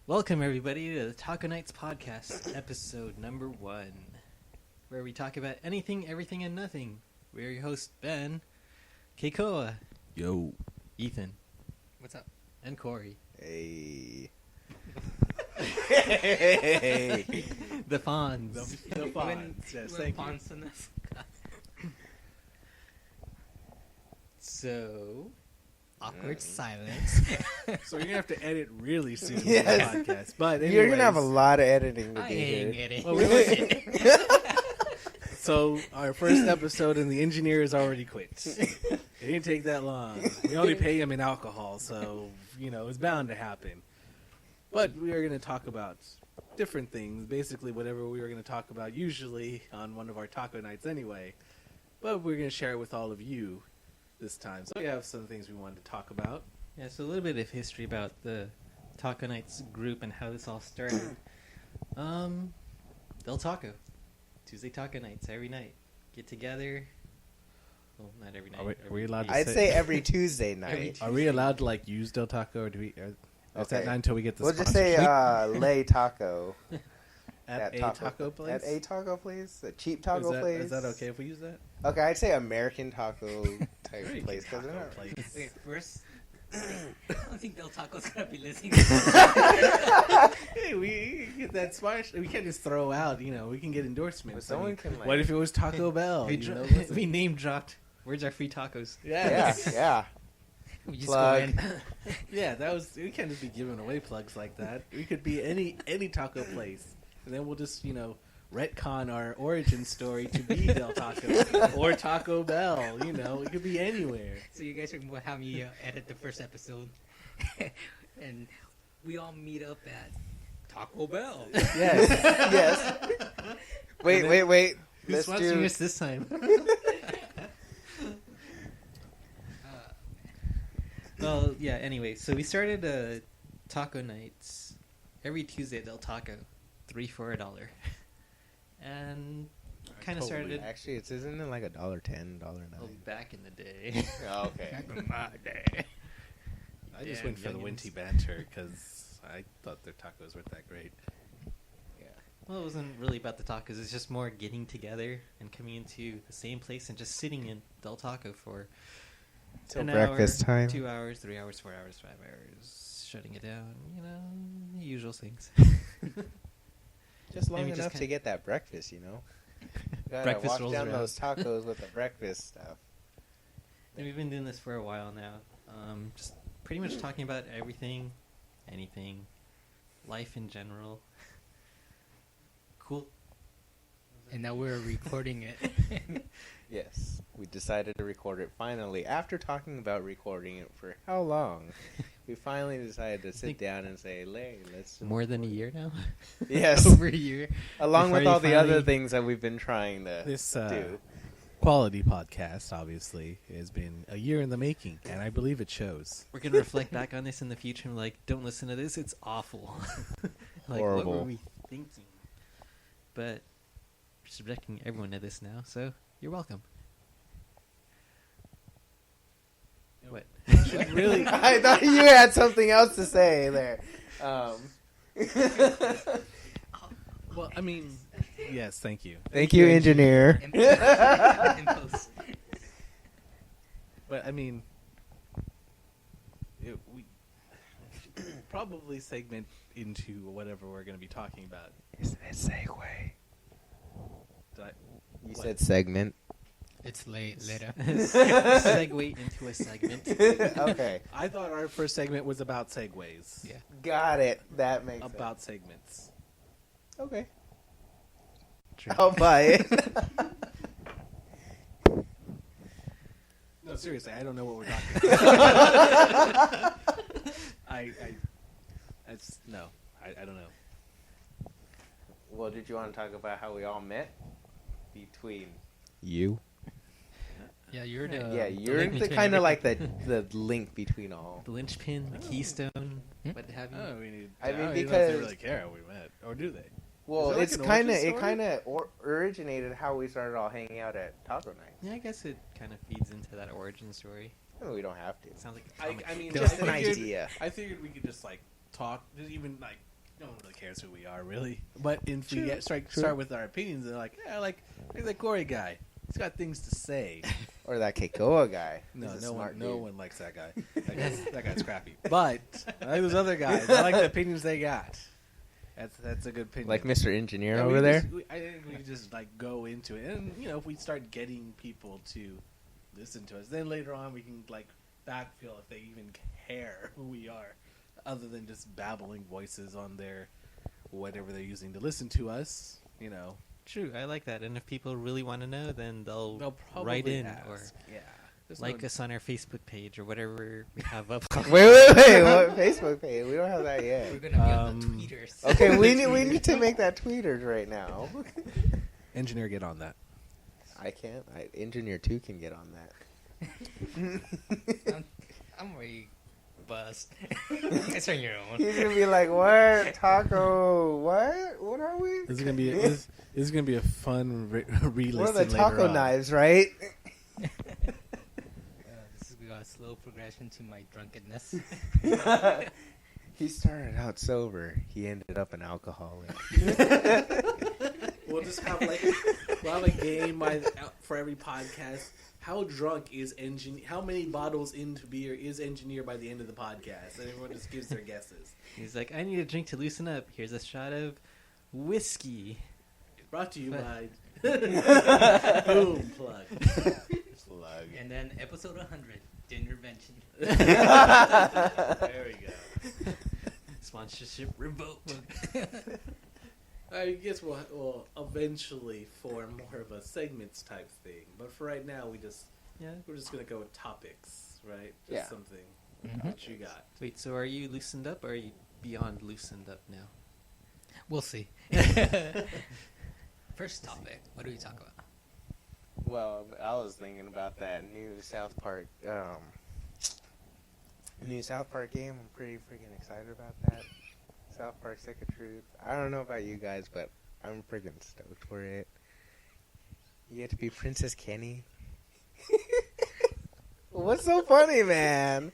Welcome, everybody, to the kNights podcast, episode number 1, where we talk about anything, everything, and nothing. We're your hosts, Ben, Keikoa, Yo. Ethan, What's up? and Corey. Hey. The Fonz. The Fonz. Yes, thank you. So, Awkward silence. So you're going to have to edit really soon Yes. in the podcast. But anyways, You're gonna have a lot of editing to I do ain't here. getting Well, so our first episode and the engineer has already quit. It didn't take that long. We only pay him in alcohol, so, it's bound to happen. But we are going to talk about different things, basically whatever we were going to talk about usually on one of our taco nights anyway. But we're going to share it with all of you this time. So we have some things we wanted to talk about. yeah, so a little bit of history about the kNights group and how this all started. Del Taco. Tuesday Taco Nights, every night. Get together. Well, not every night. Are we allowed to I'd say every Tuesday night. Are we allowed to use Del Taco, or do we? Is that not until we get the We'll just say sponsorship? Lay Taco. at a taco place. At a taco place? A cheap taco place? Is that okay if we use that? Okay, I'd say American taco type American place. Cause taco they're not... place. Okay, first, I don't think Del Taco's gonna be listening. Hey, we get that sponsorship. We can't just throw out. We can get But endorsements. someone can What if it was Taco Bell? we name dropped. Where's our free tacos? Yeah, yeah. We just Plug. go in. Yeah, that was. We can't just be giving away plugs like that. We could be any taco place, and then we'll just retcon our origin story to be Del Taco or Taco Bell. It could be anywhere. So you guys are gonna have me edit the first episode, and we all meet up at Taco Bell. Yes, yes. Wait. Who's Let's sponsoring do... us this time? Well, yeah, anyway, so we started Taco Nights every Tuesday at Del Taco, 3 for $1. And kind of started Actually, isn't it like $1.10, $1.09? back in the day. Oh, okay. Back in my day. I just Yeah, went for the youngins. Winty banter because I thought their tacos weren't that great. Well, it wasn't really about the tacos. It's just more getting together and coming into the same place and just sitting in Del Taco for Till an breakfast hour, time. 2 hours, 3 hours, 4 hours, 5 hours, shutting it down. The usual things. Just long Maybe just enough to kinda- get that breakfast, Gotta Breakfast walk rolls down around. those tacos with the breakfast stuff. And we've been doing this for a while now. Just pretty much talking about everything, anything, life in general. Cool. And now we're recording it. Yes, we decided to record it finally. After talking about recording it for how long? We finally decided to sit think- down and say, let's... More than a year now? Yes. Over a year. Along Before with you all the other finally- things that we've been trying to This do. quality podcast, obviously, has been a year in the making, and I believe it shows. We're going to reflect back on this in the future and don't listen to this. It's awful. What were Horrible. we thinking? But we're subjecting everyone to this now, so you're welcome. What? Really? I thought you had something else to say there. Well, I mean, yes, thank you. Thank you, engineer. In post. But I mean, we probably segment into whatever we're going to be talking about. Isn't it segue? Did You What? said segment. It's late later. Segue into a segment. Okay. I thought our first segment was about segues. Yeah. Got it. That makes About segments. sense. Okay. True. I'll buy it. No, seriously, I don't know what we're talking about. I don't know. Well, did you want to talk about how we all met? Between you? Yeah, you're the. Yeah, you're link the between kind of like everything. the link between all. The linchpin, the keystone, Hmm? what have you. Oh, we need. I mean, don't know if they because- really care how we met, or do they? Well, Is it like it's an kind of origin it story? kind of originated how we started all hanging out at Taco Night. Yeah, I guess it kind of feeds into that origin story. I mean, we don't have to. It sounds like a comic. I mean, Just I an figured- idea. I figured we could just talk, just even No one really cares who we are, really. But if we True. start with our opinions, they're like, yeah, like that Corey guy. He's got things to say. Or that Keikoa guy. No, He's a no smart one dude. likes that guy. That guy's crappy. But I like those other guys. I like the opinions they got. That's a good opinion. Like Mr. Engineer Yeah, over there. I think we just like go into it, and if we start getting people to listen to us, then later on we can like backfill if they even care who we are, other than just babbling voices on their whatever they're using to listen to us. True, I like that. And if people really want to know, then they'll probably write in ask. or Yeah. There's like no- us on our Facebook page or whatever we have up. Wait! What Facebook page? We don't have that yet. We're gonna be on the tweeters. Okay, we need to make that tweeters right now. Engineer, get on that. I can't. Engineer 2 can get on that. I'm already buzzed. It's on your own. He's gonna be like, "What taco? What? What are we?" This is gonna be a fun re-listen. What are the later taco on. knives, right? This is a slow progression to my drunkenness. He started out sober. He ended up an alcoholic. We'll just have we'll have a game for every podcast. How drunk is engineer? How many bottles into beer is engineer by the end of the podcast? And everyone just gives their guesses. He's like, I need a drink to loosen up. Here's a shot of whiskey. Brought to you But- by Boom Plug. Slug. And then episode 100, the intervention. There we go. Sponsorship revoked. I guess we'll eventually form more of a segments type thing, but for right now we're just gonna go with topics, right? Just Yeah. something. Mhm. What you got? Wait, so are you loosened up or are you beyond loosened up now? We'll see. First topic. What do we talk about? Well, I was thinking about that new South Park game. I'm pretty freaking excited about that. South Park Stick of Truth. I don't know about you guys, but I'm freaking stoked for it. You get to be Princess Kenny. What's so funny, man?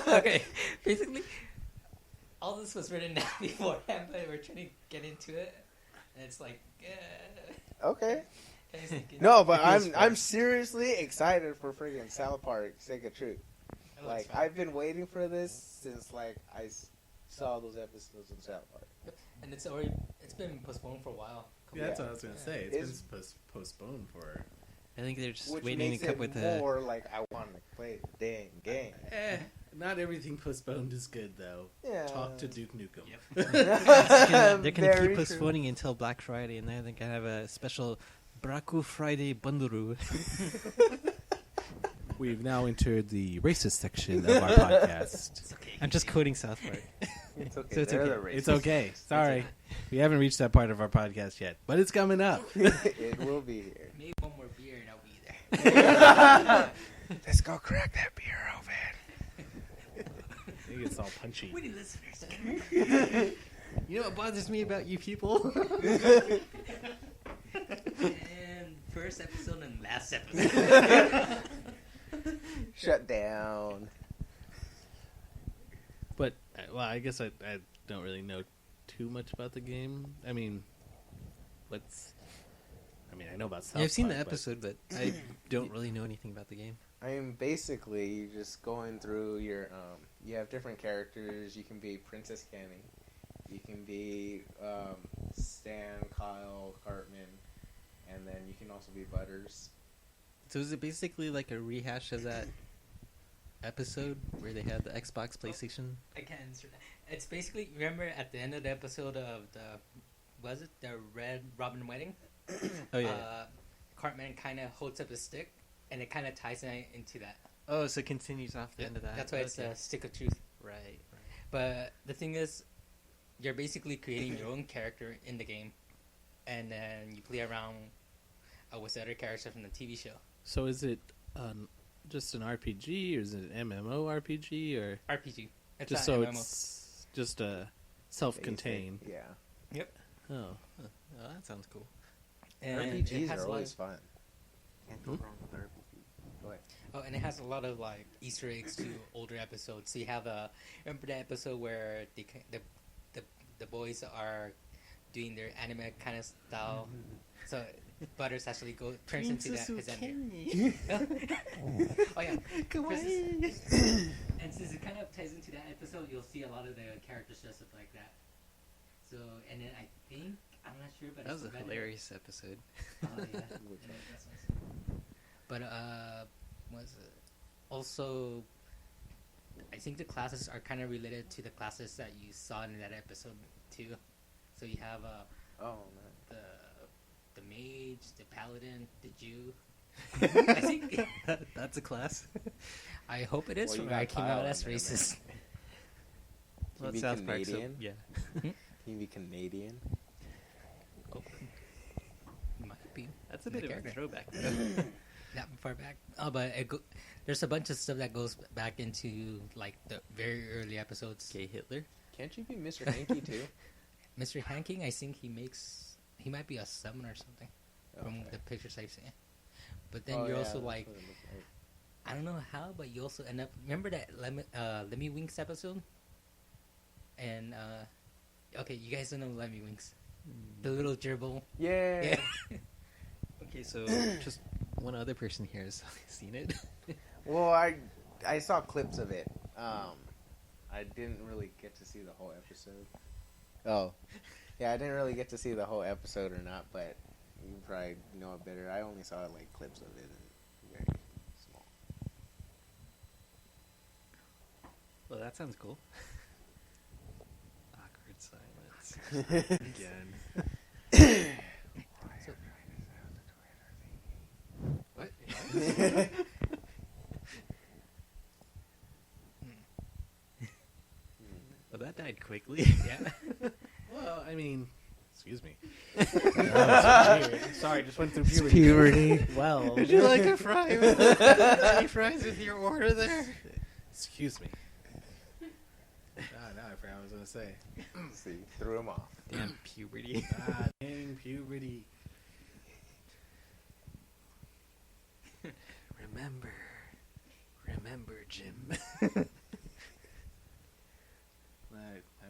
Okay, basically, all this was written down beforehand, but we're trying to get into it, and it's like, Okay. I was thinking- No, but It feels I'm fun. seriously excited for freaking South Park Stick of Truth. It looks Like, fun. I've been waiting for this since, like, saw those episodes in South Park. and it's been postponed for a while. Yeah, that's Yeah. what I was gonna Yeah. say. It's- been postponed for. I think they're just Which waiting makes to come it with a. more like I want to play the dang game. Not everything postponed is good though. Yeah. Talk to Duke Nukem. Yep. They're gonna Very keep true. postponing until Black Friday, and then they're gonna have a special Braku Friday Bunduru. We've now entered the racist section of our podcast. It's okay. I'm just quoting South Park. It's okay. So it's They're okay. the It's racists. okay. Sorry. We haven't reached that part of our podcast yet, but it's coming up. It will be here. Maybe one more beer and I'll be there. Let's go crack that beer open. I think it's all punchy. We need listeners. Okay? You know what bothers me about you people? And first episode and last episode. Shut down. But I guess I don't really know too much about the game. I mean, I know about South Yeah, I've seen the Park, but- episode, but I don't really know anything about the game. I mean, basically, you're just going through your, you have different characters. You can be Princess Kenny. You can be Stan, Kyle, Cartman. And then you can also be Butters. So is it basically like a rehash of that episode where they had the Xbox, PlayStation? I can't answer that. It's basically, remember at the end of the episode of the Red Robin wedding? Oh yeah. Cartman kind of holds up his stick, and it kind of ties into that. Oh, so it continues off the end of that. That's why it's Okay. a stick of truth. Right. But the thing is, you're basically creating your own character in the game, and then you play around with the other characters from the TV show. So is it just an RPG or is it an MMORPG or RPG. It's just not so MMO. it's just a self-contained? Yeah. Yep. Oh, Oh, that sounds cool. And it RPGs has are a lot always of- fun. Can't go wrong with RPG. Go ahead. Oh, and it has a lot of like Easter eggs to older episodes. So you have remember that episode where the boys are doing their anime kind of style. So Butters actually turns into that presenter. Oh yeah, Kawaii. and since it kind of ties into that episode, you'll see a lot of the characters dressed up like that. So, and then I think I'm not sure, but That was a hilarious episode. Oh yeah, that's awesome. But was it also? I think the classes are kind of related to the classes that you saw in that episode too. So you have Oh man. the mage, the paladin, the Jew. I think That's a class. I hope it is. Well, you Where I got came Kyle out as in there, racist. Can you be South Park, so- Canadian? yeah. Can you be Canadian? Oh, might be. That's a The bit of a character. throwback. That far back. Oh, but there's a bunch of stuff that goes back into like the very early episodes. Gay Hitler. Can't you be Mr. Hanky too? Mr. Hanking, I think he might be a summon or something from Okay. the pictures I've seen. But then Oh, you're yeah, also that's like, what it looks like. I don't know how, but you also end up. Remember that Lemmy Winks episode? And okay, you guys don't know Lemmy Winks, the little gerbil. Yeah. Okay, so just one other person here has seen it. Well, I saw clips of it. I didn't really get to see the whole episode. Oh, yeah, I didn't really get to see the whole episode or not, but you probably know it better. I only saw like clips of it and very small. Well, that sounds cool. Awkward silence. Again. What? Well, that died quickly. Yeah. Well, I mean, excuse me. Sorry, just went through puberty. Well, Would you like a fry? Any fries with your order there? excuse me. Now I forgot what I was gonna say. See, threw him off. Damn puberty. Dang puberty. Remember, Jim. I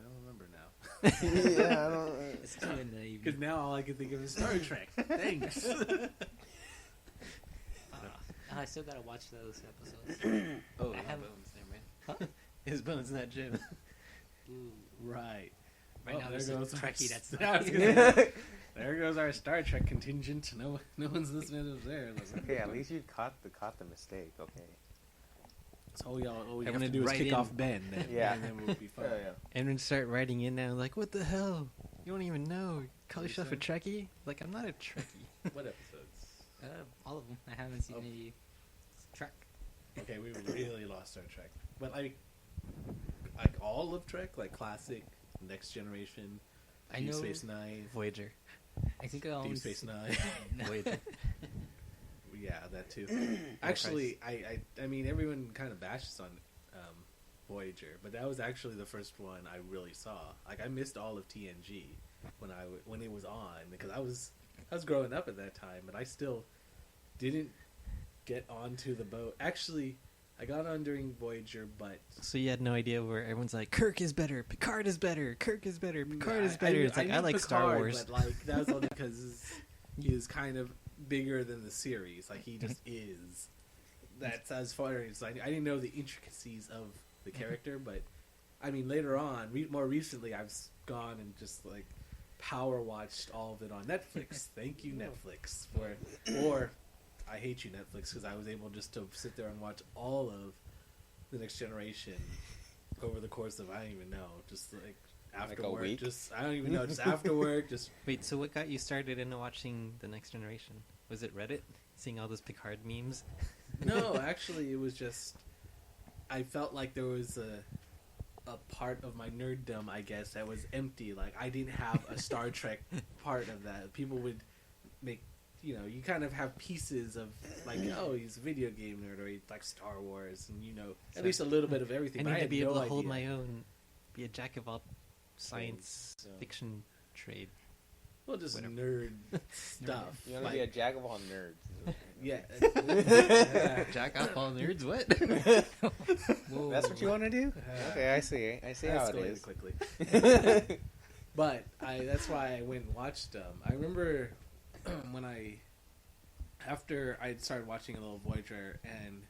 don't remember now. Yeah, I don't. It's 2 in the Because evening. now all I can think of is Star Trek. Thanks. I still gotta watch those episodes. Oh, I not have- Bones, never mind. Huh? His Bones, not Jim. Ooh. Right. Right Oh, now there there's a goes our Trekkie that's I was not. gonna say, there goes our Star Trek contingent. No one's listening to us there. Okay, at least you caught the mistake. Okay. So all we Everyone have to do is write kick in. off Ben. Then, Yeah. and then we'll be fine. Yeah. Everyone start writing in now, like, what the hell? You don't even know. You call What yourself you a Trekkie? Like, I'm not a Trekkie. What episodes? All of them. I haven't seen Oh. any Trek. Okay, we really lost Star Trek. But like all of Trek, like classic, Next Generation, I Deep know. Space Nine, Voyager. I think I only Deep Space Nine. Voyager. Yeah, that too. Actually, I mean, everyone kind of bashes on Voyager, but that was actually the first one I really saw. Like, I missed all of TNG when it was on because I was growing up at that time, but I still didn't get onto the boat. Actually, I got on during Voyager, but So you had no idea where everyone's like, Kirk is better, Picard is better, Kirk is better, Picard is I better. It's like, knew I like Star Picard, Wars. but like that was only because he is kind of bigger than the series. Like, he just is. That's as far as I didn't know the intricacies of the character, but I mean, later on, more recently, I've gone and just like power watched all of it on Netflix. Thank you, Netflix, or I hate you, Netflix, because I was able just to sit there and watch all of the Next Generation over the course of, I don't even know, just like after a work, week? just I don't even know, just after work, just Wait, so what got you started into watching The Next Generation? Was it Reddit? Seeing all those Picard memes? no, actually, it was just I felt like there was a part of my nerddom, I guess, that was empty. Like, I didn't have a Star Trek part of that. People would make, you know, you kind of have pieces of like, oh, he's a video game nerd, or he likes Star Wars, and you know, at So- least a little bit of I everything. need but I to had be no able to hold idea. my own, be a jack of all science So- fiction trade. Well, just Whatever. nerd stuff. You want to be a jack of all nerds. Yeah. Jack off all nerds. What? That's what you want to do? Okay, I see. I see how it Escalated is. quickly. But that's why I went and watched them. I remember when after I started watching a little Voyager and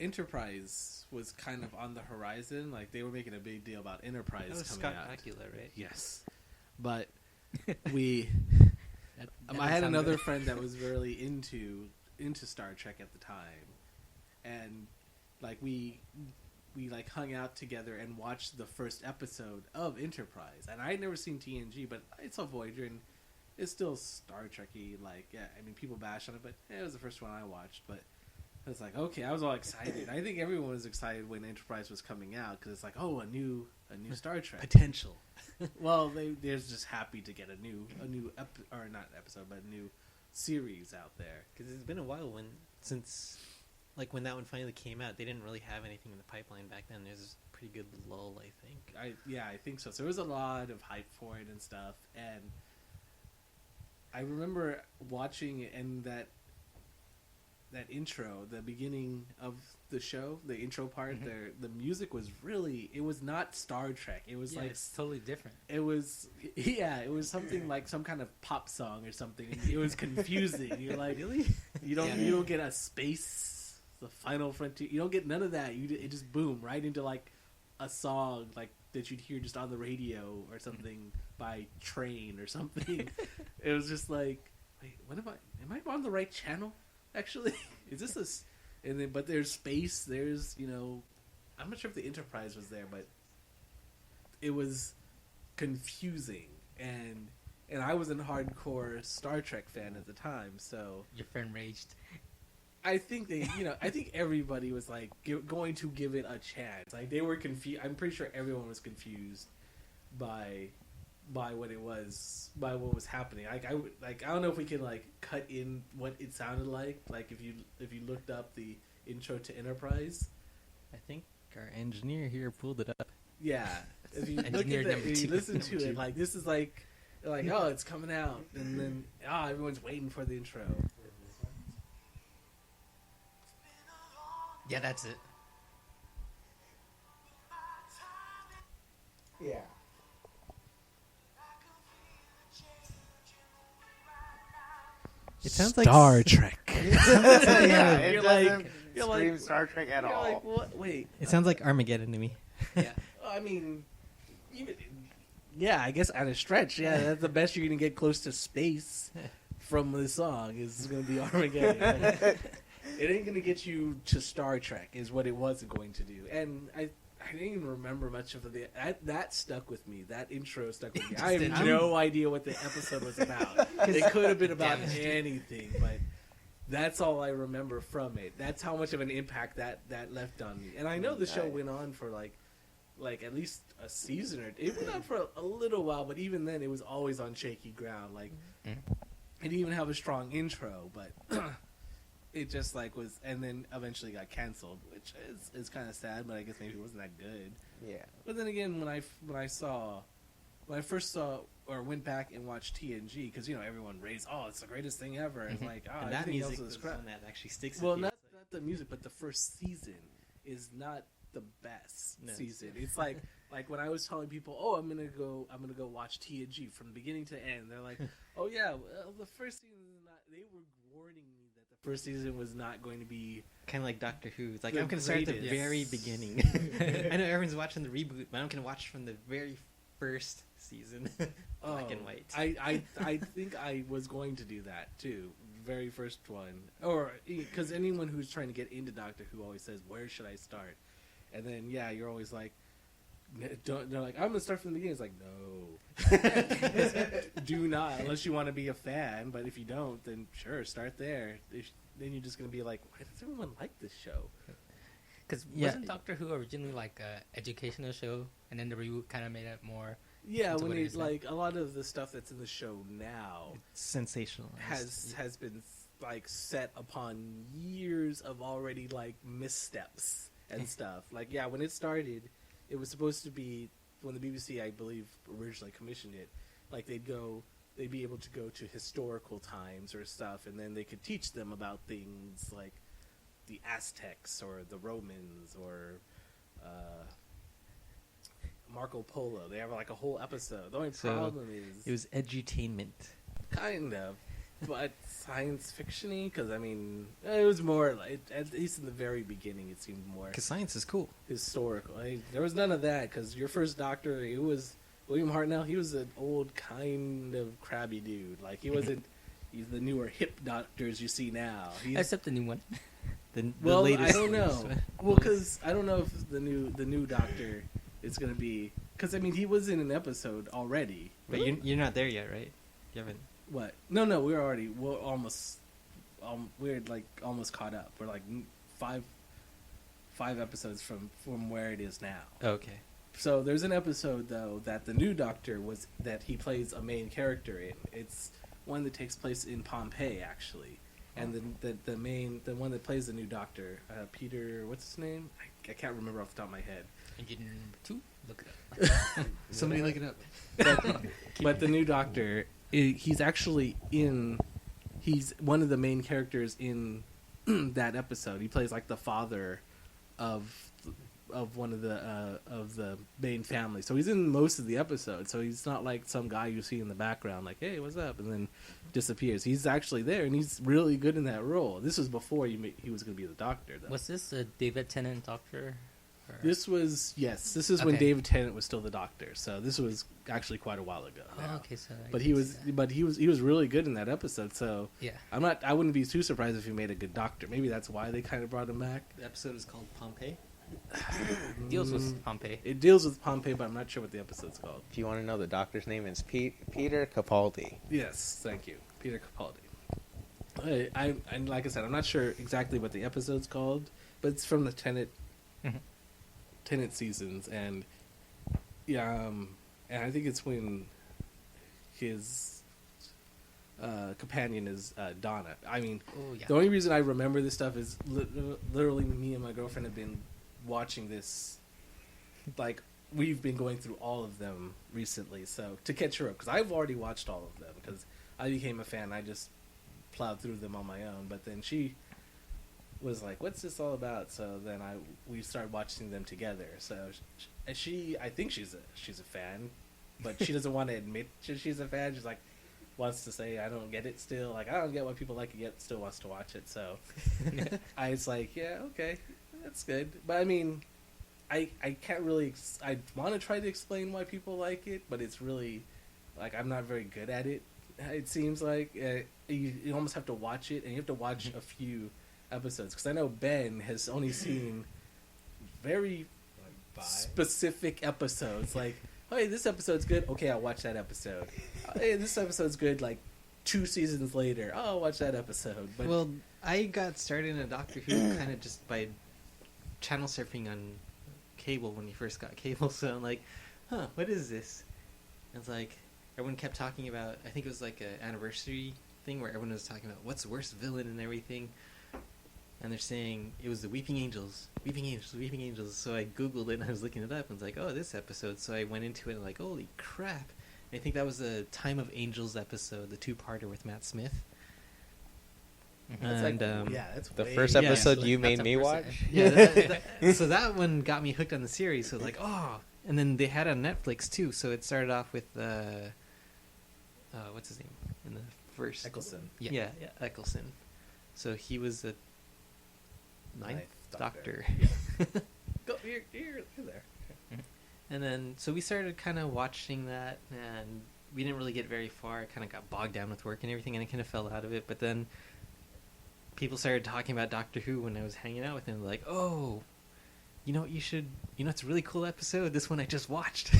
Enterprise was kind of on the horizon. Like they were making a big deal about Enterprise That was coming Scott out. Bakula, right? Yes, but we. That I doesn't had sound another good. friend that was really into Star Trek at the time, and like we like hung out together and watched the first episode of Enterprise. And I had never seen TNG, but I saw Voyager, and it's still Star Trek-y. Like, yeah, I mean, people bash on it, but it was the first one I watched. But I was like, okay, I was all excited. I think everyone was excited when Enterprise was coming out because it's like, oh, a new Star Trek. Potential. Well, they're just happy to get a new or not episode, but a new series out there. Because it's been a while since when that one finally came out. They didn't really have anything in the pipeline back then. There's a pretty good lull, I think. I think so. So there was a lot of hype for it and stuff, and I remember watching it, and that intro, the beginning of the show, the intro part, the music was it was not Star Trek. It was It's totally different. it was something like some kind of pop song or something. It was confusing. You're like, Really? you don't get a space, the final frontier. You don't get none of that. It just boom right into like a song like that you'd hear just on the radio or something by Train or something. It was just like, wait, what am I on the right channel? Actually, is this and then but there's space. There's I'm not sure if the Enterprise was there, but it was confusing and I was a hardcore Star Trek fan at the time, so Your friend raged. I think I think everybody was like going to give it a chance. Like they were confused. I'm pretty sure everyone was confused by what what was happening. I don't know if we can like cut in what it sounded like if you looked up the intro to Enterprise. I think our engineer here pulled it up. Yeah, if you look at Engineer that, number if you two. listen to it, like this is like oh, it's coming out, and then everyone's waiting for the intro. Yeah, that's it. Yeah. It sounds like Star Trek. Yeah, it You're doesn't like- you're scream like- Star Trek at You're all. like, what? Wait. It sounds like Armageddon to me. Yeah. I mean, I guess at a stretch, that's the best you're gonna get close to space from the song is gonna be Armageddon. Like, it ain't gonna get you to Star Trek, is what it wasn't going to do. And I didn't even remember much of that stuck with me. That intro stuck with me. I Just have did. no idea what the episode was about. It could have been about anything, but that's all I remember from it. That's how much of an impact that left on me. And I know the show went on for like at least a season or it went on for a little while, but even then it was always on shaky ground. Like it didn't even have a strong intro, but it just was, and then eventually got canceled, which is kind of sad. But I guess maybe it wasn't that good. Yeah. But then again, when I first saw or went back and watched TNG, because everyone raised, oh, it's the greatest thing ever, and and that everything music else is is crap. one that actually sticks Well, with you. not the music, but the first season is not the best No. season. It's like when I was telling people, oh, I'm gonna go watch TNG from the beginning to end. They're like, oh yeah, well, the first season is not. They were warning me that the first season was not going to be Kind of like Doctor Who. It's like The I'm gonna start at the greatest. very beginning. I know everyone's watching the reboot, but I'm gonna watch from the very first season, black and white. I think I was going to do that too. Very first one, or because anyone who's trying to get into Doctor Who always says, "Where should I start?" And then you're always like, "Don't." They're like, "I'm gonna start from the beginning." It's like, no, do not unless you want to be a fan. But if you don't, then sure, start there. Then you're just gonna be like, "Why does everyone like this show?" Because Yeah. wasn't Doctor Who originally like a educational show, and then the reboot kind of made it more. Yeah, That's when what it it's is now. like a lot of the stuff that's in the show now It's sensationalized. has been set upon years of already missteps and stuff. When it started, it was supposed to be when the BBC, I believe, originally commissioned it. They'd go they'd be able to go to historical times or stuff, and then they could teach them about things like the Aztecs or the Romans or Marco Polo. They have like a whole episode. The only problem is it was edutainment. kind of, but science fiction-y, because I mean, it was more like, at least in the very beginning, it seemed more Because science is cool. historical. There was none of that, because your first Doctor, it was William Hartnell. He was an old kind of crabby dude. Like, he wasn't. He's the newer hip doctors you see now. Except the new one. The Well, latest I don't know. Well, because I don't know if the new Doctor is going to be, because I mean, he was in an episode already. But you're not there yet, right? You haven't. What? No, we're almost caught up. We're like five episodes from where it is now. Okay. So there's an episode though that the new Doctor that he plays a main character in. It's one that takes place in Pompeii actually, and the one that plays the new Doctor, Peter, what's his name? I can't remember off the top of my head. Engineer number 2? Look it up. Somebody look it up. But the new Doctor, he's actually he's one of the main characters in that episode. He plays like the father of one of the main family. So he's in most of the episodes. So he's not like some guy you see in the background like, hey, what's up, and then disappears. He's actually there, and he's really good in that role. This was before he was going to be the Doctor, though. Was this a David Tennant Doctor? Or... This is when David Tennant was still the Doctor. So this was actually quite a while ago. Oh, okay, so he was really good in that episode. So yeah, I wouldn't be too surprised if he made a good Doctor. Maybe that's why they kind of brought him back. The episode is called Pompeii. It deals with Pompeii. It deals with Pompeii, but I'm not sure what the episode's called. If you want to know, the Doctor's name is Peter Capaldi. Yes, thank you, Peter Capaldi. And like I said, I'm not sure exactly what the episode's called, but it's from the Tennant seasons, and and I think it's when his companion is Donna. I mean, the only reason I remember this stuff is literally me and my girlfriend have been watching this, like, we've been going through all of them recently, so to catch her up, because I've already watched all of them, because I became a fan. I just plowed through them on my own, but then she was like, what's this all about? So then we started watching them together. So I think she's a fan, but she doesn't want to admit she's a fan. She's like, wants to say, I don't get it still. Like, I don't get why people like it yet, still wants to watch it. So I was like, yeah, okay, that's good. But I mean, I can't really, I want to try to explain why people like it, but it's really, like, I'm not very good at it. It seems like you almost have to watch it, and you have to watch a few episodes, because I know Ben has only seen very specific episodes, like, hey, this episode's good, okay, I'll watch that episode. Hey, this episode's good, like 2 seasons later, I'll watch that episode. But well, I got started in Doctor Who kind of just by channel surfing on cable when you first got cable, so I'm like, what is this? And it's like, everyone kept talking about, I think it was like an anniversary thing where everyone was talking about what's the worst villain and everything. And they're saying it was the Weeping Angels. So I Googled it and I was looking it up and was like, oh, this episode. So I went into it and like, holy crap. And I think that was the Time of Angels episode, the 2-parter with Matt Smith. that's And that's The way- first episode like, you that's made a me first watch? Yeah, so that one got me hooked on the series. So like, oh. And then they had it on Netflix too. So it started off with, what's his name? In the first... Eccleston. Yeah, Eccleston. So he was the ninth Doctor. Go, you're there. And then, so we started kind of watching that, and we didn't really get very far. I kind of got bogged down with work and everything, and I kind of fell out of it. But then people started talking about Doctor Who when I was hanging out with them. Like, oh, you know what you should... You know, it's a really cool episode. This one I just watched.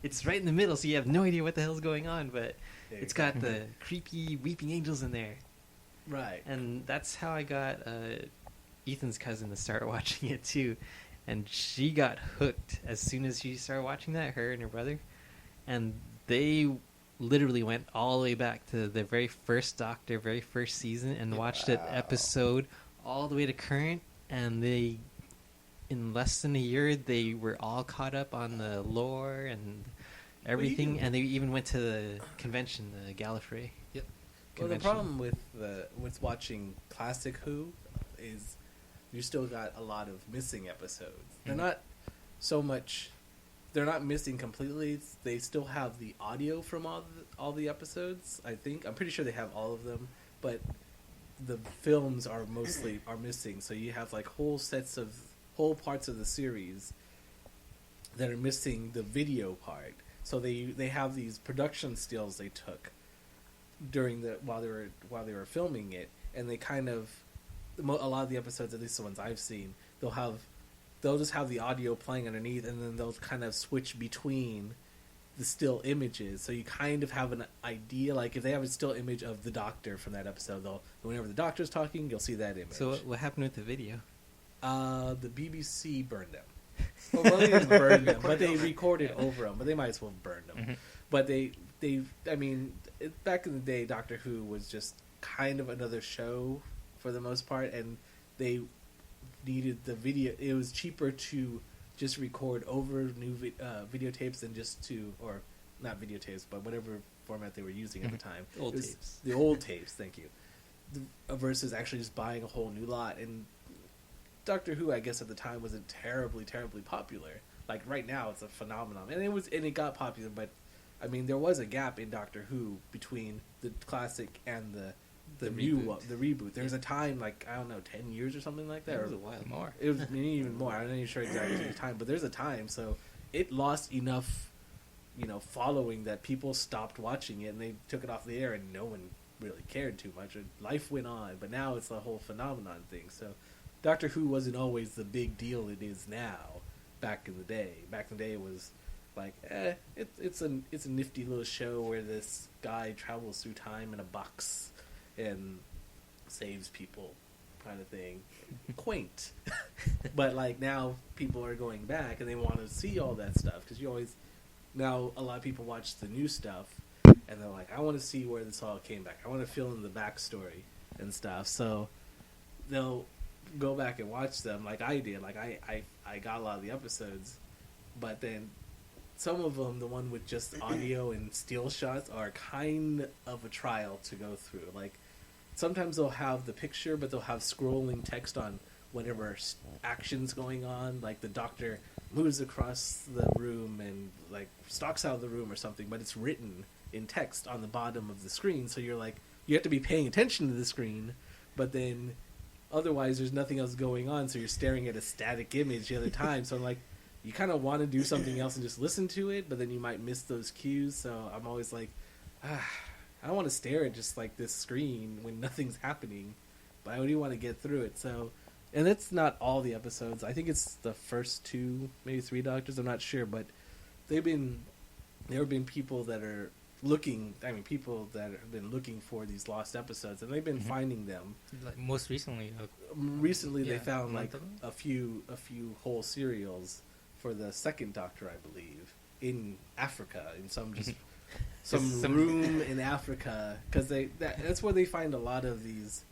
It's right in the middle, so you have no idea what the hell's going on, but it's got the creepy Weeping Angels in there. Right. And that's how I got Ethan's cousin to start watching it too, and she got hooked as soon as she started watching that, her and her brother, and they literally went all the way back to the very first Doctor, very first season, and watched it episode all the way to current, and they, in less than a year, they were all caught up on the lore and everything, and they even went to the convention, the Gallifrey. Yep. Well, the convention. problem with watching classic Who is you still got a lot of missing episodes. They're not so much. They're not missing completely. They still have the audio from all the episodes. I think I'm pretty sure they have all of them, but the films are missing. So you have like whole parts of the series that are missing the video part. So they have these production stills they took during while they were filming it, and they kind of a lot of the episodes, at least the ones I've seen, they'll just have the audio playing underneath, and then they'll kind of switch between the still images, so you kind of have an idea. Like if they have a still image of the Doctor from that episode, whenever the Doctor's talking, you'll see that image. So what happened with the video? The BBC burned them. Well, they didn't burn them, but they recorded over them. But they might as well burn them. Mm-hmm. But I mean, back in the day, Doctor Who was just kind of another show for the most part, and they needed the video. It was cheaper to just record over new videotapes than or not videotapes, but whatever format they were using at the time. Old It was tapes. The old tapes, thank you. Versus actually just buying a whole new lot. And Doctor Who, I guess at the time, wasn't terribly, terribly popular. Like right now, it's a phenomenon, and it got popular. But I mean, there was a gap in Doctor Who between the classic and the reboot. There was a time, like I don't know, 10 years or something like that. That was or a while. More. It was even more. I'm not even sure exactly the time, but there's a time. So it lost enough, following that people stopped watching it and they took it off the air, and no one really cared too much. Life went on, but now it's a whole phenomenon thing. So Doctor Who wasn't always the big deal it is now. Back in the day, it was like, it's a nifty little show where this guy travels through time in a box and saves people, kind of thing. Quaint. But like now people are going back and they want to see all that stuff, because now a lot of people watch the new stuff and they're like, I want to see where this all came back. I want to fill in the backstory and stuff. So they'll go back and watch them like I did. Like I got a lot of the episodes, but then some of them, the one with just audio and still shots, are kind of a trial to go through. Like sometimes they'll have the picture, but they'll have scrolling text on whatever action's going on. Like the Doctor moves across the room and like stalks out of the room or something, but it's written in text on the bottom of the screen. So you're like, you have to be paying attention to the screen, but then otherwise there's nothing else going on. So you're staring at a static image the other time. So like, you kind of want to do something else and just listen to it, but then you might miss those cues. So I'm always like, I don't want to stare at just like this screen when nothing's happening, but I do want to get through it. So, and it's not all the episodes. I think it's the first 2, maybe 3 Doctors. I'm not sure, but there have been people that are looking. I mean, people that have been looking for these lost episodes, and they've been finding them. Like most recently. They found a like month ago? a few whole serials for the second Doctor, I believe, in Africa, in some room in Africa, because that's where they find a lot of these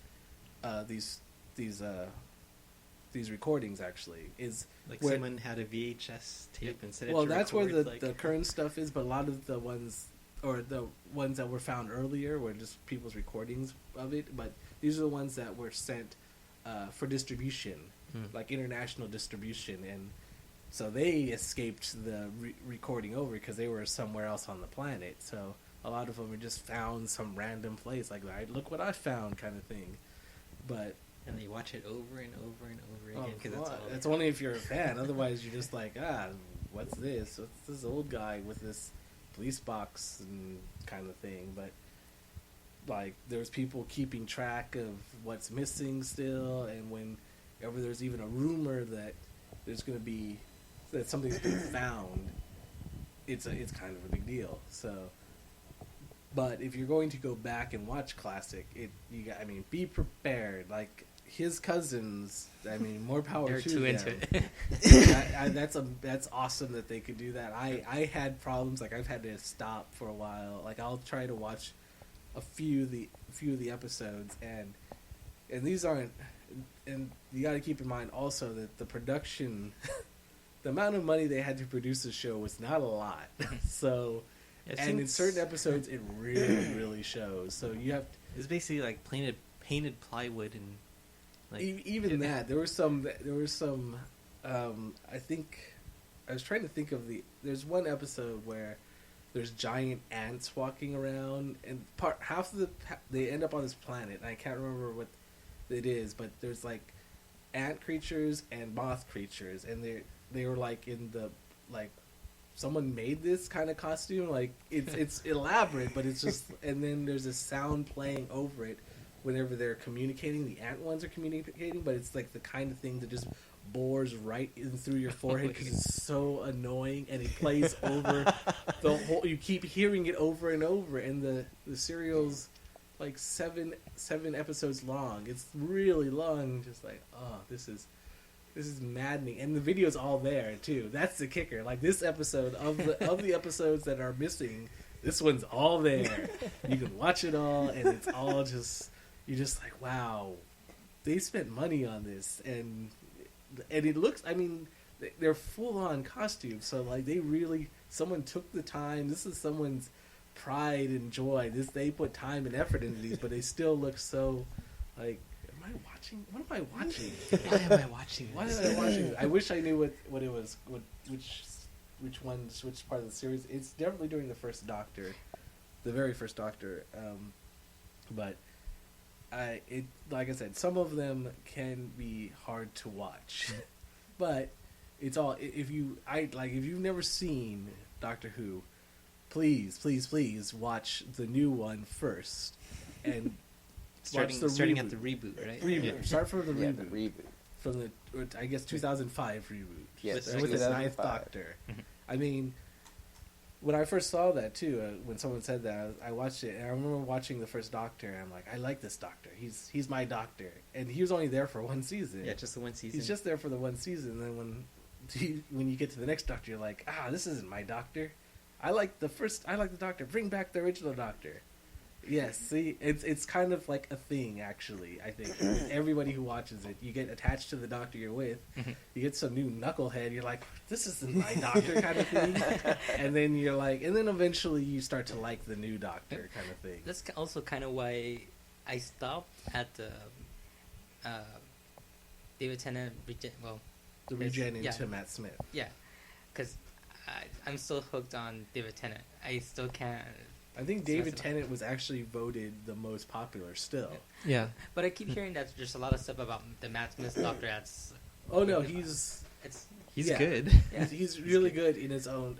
recordings. Actually, is Like where, someone had a VHS tape and set it well, to that's where record, the current stuff is. But a lot of the ones that were found earlier were just people's recordings of it. But these are the ones that were sent for distribution, like international distribution, and so they escaped the recording over because they were somewhere else on the planet. So a lot of them were just found some random place, like, look what I found, kind of thing. But and they watch it over and over and over again because it's only if you're a fan. Otherwise, you're just like, what's this? What's this old guy with this police box and kind of thing? But like, there's people keeping track of what's missing still, and whenever there's even a rumor that there's going to be that something's been found, it's kind of a big deal. So, but if you're going to go back and watch classic, be prepared. Like his cousins, more power They're to too them. into it. That's awesome that they could do that. I had problems. Like I've had to stop for a while. Like I'll try to watch a few of the episodes, and these aren't. And you got to keep in mind also that the production the amount of money they had to produce the show was not a lot. So, It and in seems- certain episodes, it really, really shows. So you have It's basically like painted plywood and like even that. There were some. I think I was trying to think of There's one episode where there's giant ants walking around, and they end up on this planet. And I can't remember what it is, but there's like ant creatures and moth creatures, and they were like in the like someone made this kind of costume. Like it's elaborate, but it's just, and then there's a sound playing over it whenever they're communicating. The ant ones are communicating, but it's like the kind of thing that just bores right in through your forehead because it's so annoying, and it plays over the whole. You keep hearing it over and over, and the serial's like seven episodes long. It's really long. Just like, oh, this is maddening, and the video's all there too. That's the kicker. Like this episode of the episodes that are missing, this one's all there. You can watch it all, and it's all just, you're just like, wow, they spent money on this, and it looks. I mean, they're full on costumes, so like someone took the time. This is someone's pride and joy. They put time and effort into these, but they still look so like. Am I watching? What am I watching? why am I watching Why this? am I watching? I wish I knew what it was. Which part of the series? It's definitely during the first Doctor, the very first Doctor. But like I said, some of them can be hard to watch, but it's all if you've never seen Doctor Who, please watch the new one first, and starting at the reboot, right? reboot. Start from the Yeah, reboot. the reboot. From the, I guess, 2005 reboot. Yes, with the 2005. Ninth Doctor. Mhm. I mean, when I first saw that too, when someone said that, I watched it, and I remember watching the first Doctor, and I'm like, I like this Doctor. He's my Doctor, and he was only there for one season. Yeah, just the one season. He's just there for the one season. And then when you get to the next Doctor, you're like, this isn't my Doctor. I like the Doctor. Bring back the original Doctor. Yes, see, it's kind of like a thing, actually. I think everybody who watches it, you get attached to the Doctor you're with. Mhm. You get some new knucklehead. You're like, this isn't my Doctor, kind of thing. And then you're like, and then eventually you start to like the new Doctor, kind of thing. That's also kind of why I stopped at the David Tennant The regen yeah. into Matt Smith. yeah, because I'm still hooked on David Tennant. I still can't. I think It's David messing up. Tennant was actually voted the most popular still. Yeah. But I keep hearing that there's a lot of stuff about the Matt Smith Doctor that's. Oh no, he's He's Yeah. good. Yeah. he's really good in his own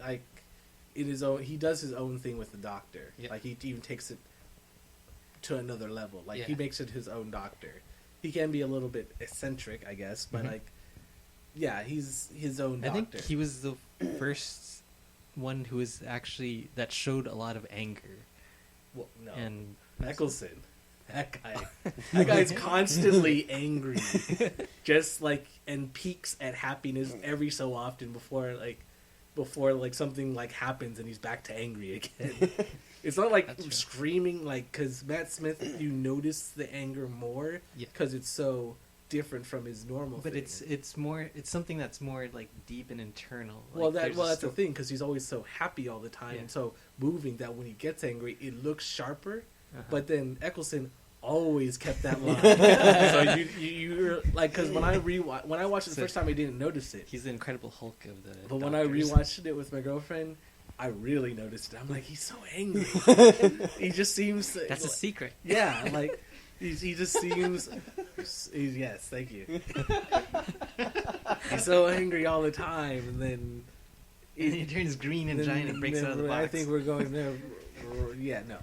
he does his own thing with the Doctor. Yeah. Like he even takes it to another level. Like he Yeah. makes it his own Doctor. He can be a little bit eccentric, I guess, but Mhm. like yeah, he's his own I Doctor. think he was the first one who was actually that showed a lot of anger well, no. and Eccleston. That guy. That guy's constantly angry. Just like and peaks at happiness every so often before something like happens and he's back to angry again. It's not like That's true. screaming because Matt Smith, you notice the anger more Yeah. because it's so different from his normal but thing. it's something that's more like deep and internal. Well, Like, there's a that's the sto- thing because he's always so happy all the time Yeah. and so moving that when he gets angry, it looks sharper. Uh-huh. But then Eccleston always kept that line. So you're like, because when I watched it the So- first time, I didn't notice it. he's the Incredible Hulk of the. But when I Doctors. rewatched it with my girlfriend, I really noticed it. I'm like, he's so angry. He just seems. That's a secret. Yeah, like he just seems. Yes, thank you. He's so angry all the time, and then And he turns green and giant and breaks out of the box. I think we're going there. Yeah, no.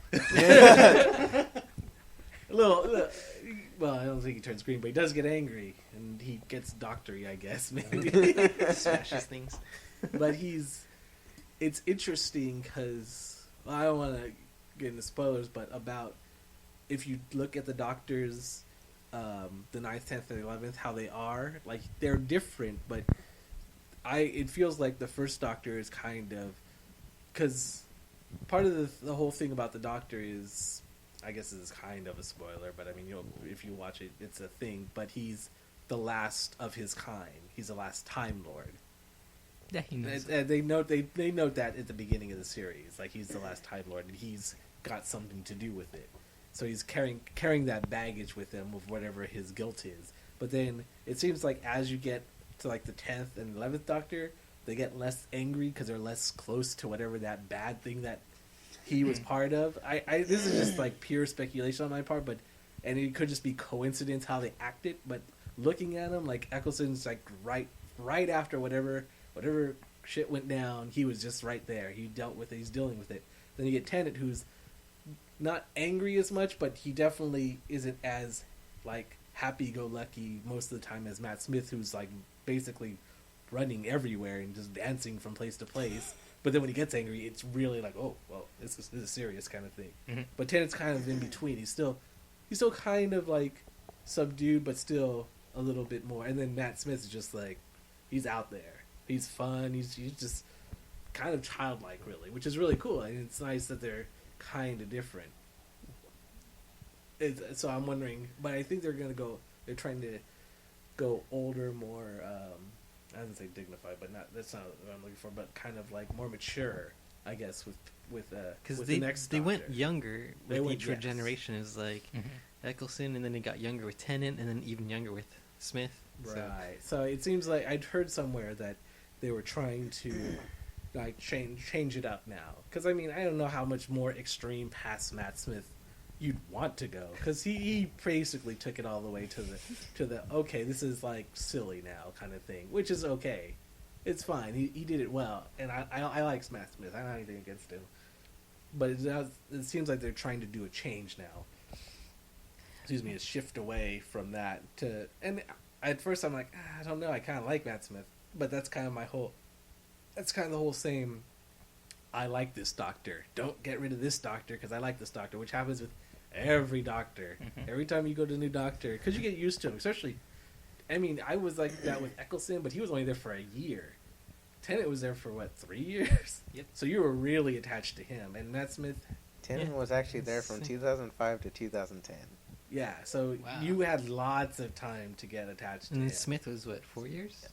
A little. Well, I don't think he turns green, but he does get angry, and he gets doctory, I guess, maybe. Smashes things. But it's interesting because I don't want to get into spoilers, but about if you look at the Doctors, the 9th, 10th, and 11th, how they are, like they're different, but it feels like the first Doctor is kind of because part of the whole thing about the Doctor is, I guess this is kind of a spoiler, but I mean, if you watch it, it's a thing. But he's the last of his kind. He's the last Time Lord. Yeah, he knows. They note that at the beginning of the series, like he's the last Time Lord, and he's got something to do with it. So he's carrying that baggage with him of whatever his guilt is. But then it seems like as you get to like the 10th and 11th Doctor, they get less angry because they're less close to whatever that bad thing that he was part of. This is just like pure speculation on my part, and it could just be coincidence how they acted. But looking at him, like Eccleston's like right after whatever shit went down, he was just right there. He dealt with it. He's dealing with it. Then you get Tennant, who's not angry as much, but he definitely isn't as like happy-go-lucky most of the time as Matt Smith, who's like basically running everywhere and just dancing from place to place. But then when he gets angry, it's really like, oh, well, this is serious kind of thing. Mm-hmm. But Tennant's kind of in between. He's still kind of like subdued, but still a little bit more. And then Matt Smith is just like, he's out there. He's fun. He's just kind of childlike, really, which is really cool. And it's nice that they're kind of different. So I'm wondering, but I think they're trying to go older, more, I wouldn't say dignified, but that's not what I'm looking for, but kind of like more mature, I guess, with the next they went Doctor. younger They with went, each yes. generation. It was like Eccleston, and then it got younger with Tennant, and then even younger with Smith. Right. So it seems like I'd heard somewhere that they were trying to like change it up now. Because I mean, I don't know how much more extreme past Matt Smith you'd want to go, because he basically took it all the way to the okay, this is like silly now kind of thing, which is okay. It's fine. He did it well, and I like Matt Smith. I don't have anything against him, but it seems like they're trying to do a change now. Excuse me, a shift away from that to, and at first I'm like, I don't know, I kind of like Matt Smith, but that's kind of the whole same. I like this Doctor. Don't get rid of this Doctor because I like this Doctor, which happens with every Doctor. Mm-hmm. Every time you go to a new Doctor, because you get used to him. Especially, I mean, I was like that with Eccleston, but he was only there for a year. Tennant was there for what, 3 years? Yep. So you were really attached to him, and Matt Smith. Tennant Yeah. was actually there from 2005 to 2010. Yeah, so Wow. you had lots of time to get attached to And him. then Smith was what, 4 years?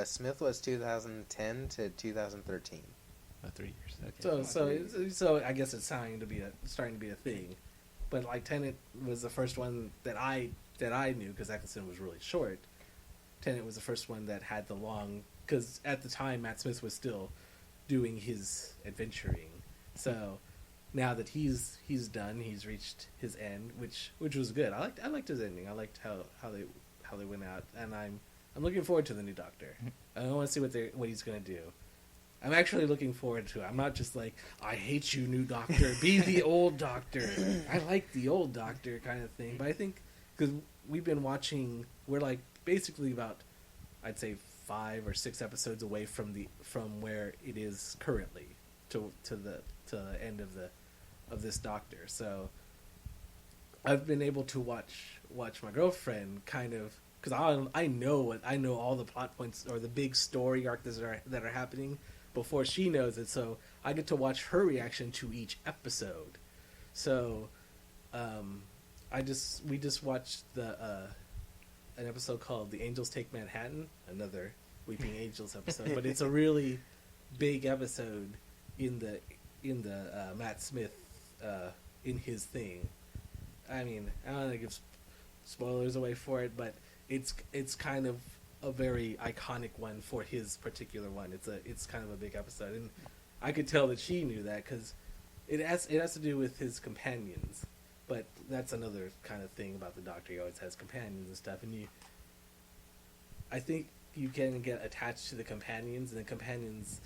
Smith was 2010 to 2013. Oh, 3 years. Okay. So I guess it's starting to be a thing, but like Tennant was the first one that I knew because Eccleston was really short. Tennant was the first one that had the long, because at the time Matt Smith was still doing his adventuring. So now that he's done, he's reached his end, which was good. I liked his ending. I liked how they went out, and I'm looking forward to the new Doctor. I want to see what he's gonna do. I'm actually looking forward to it. I'm not just like, I hate you, new Doctor. Be the old Doctor. I like the old Doctor kind of thing. But I think, because we've been watching, we're like basically about, I'd say 5 or 6 episodes away from where it is currently to the end of this Doctor. So I've been able to watch my girlfriend kind of, because I know all the plot points or the big story arc that are happening before she knows it, so I get to watch her reaction to each episode. So, we just watched an episode called "The Angels Take Manhattan," another Weeping Angels episode, but it's a really big episode in the Matt Smith in his thing. I mean, I don't want to give spoilers away for it, but it's kind of a very iconic one for his particular one. It's kind of a big episode, and I could tell that she knew that because it has to do with his companions. But that's another kind of thing about the Doctor. He always has companions and stuff, and I think you can get attached to the companions, and the companions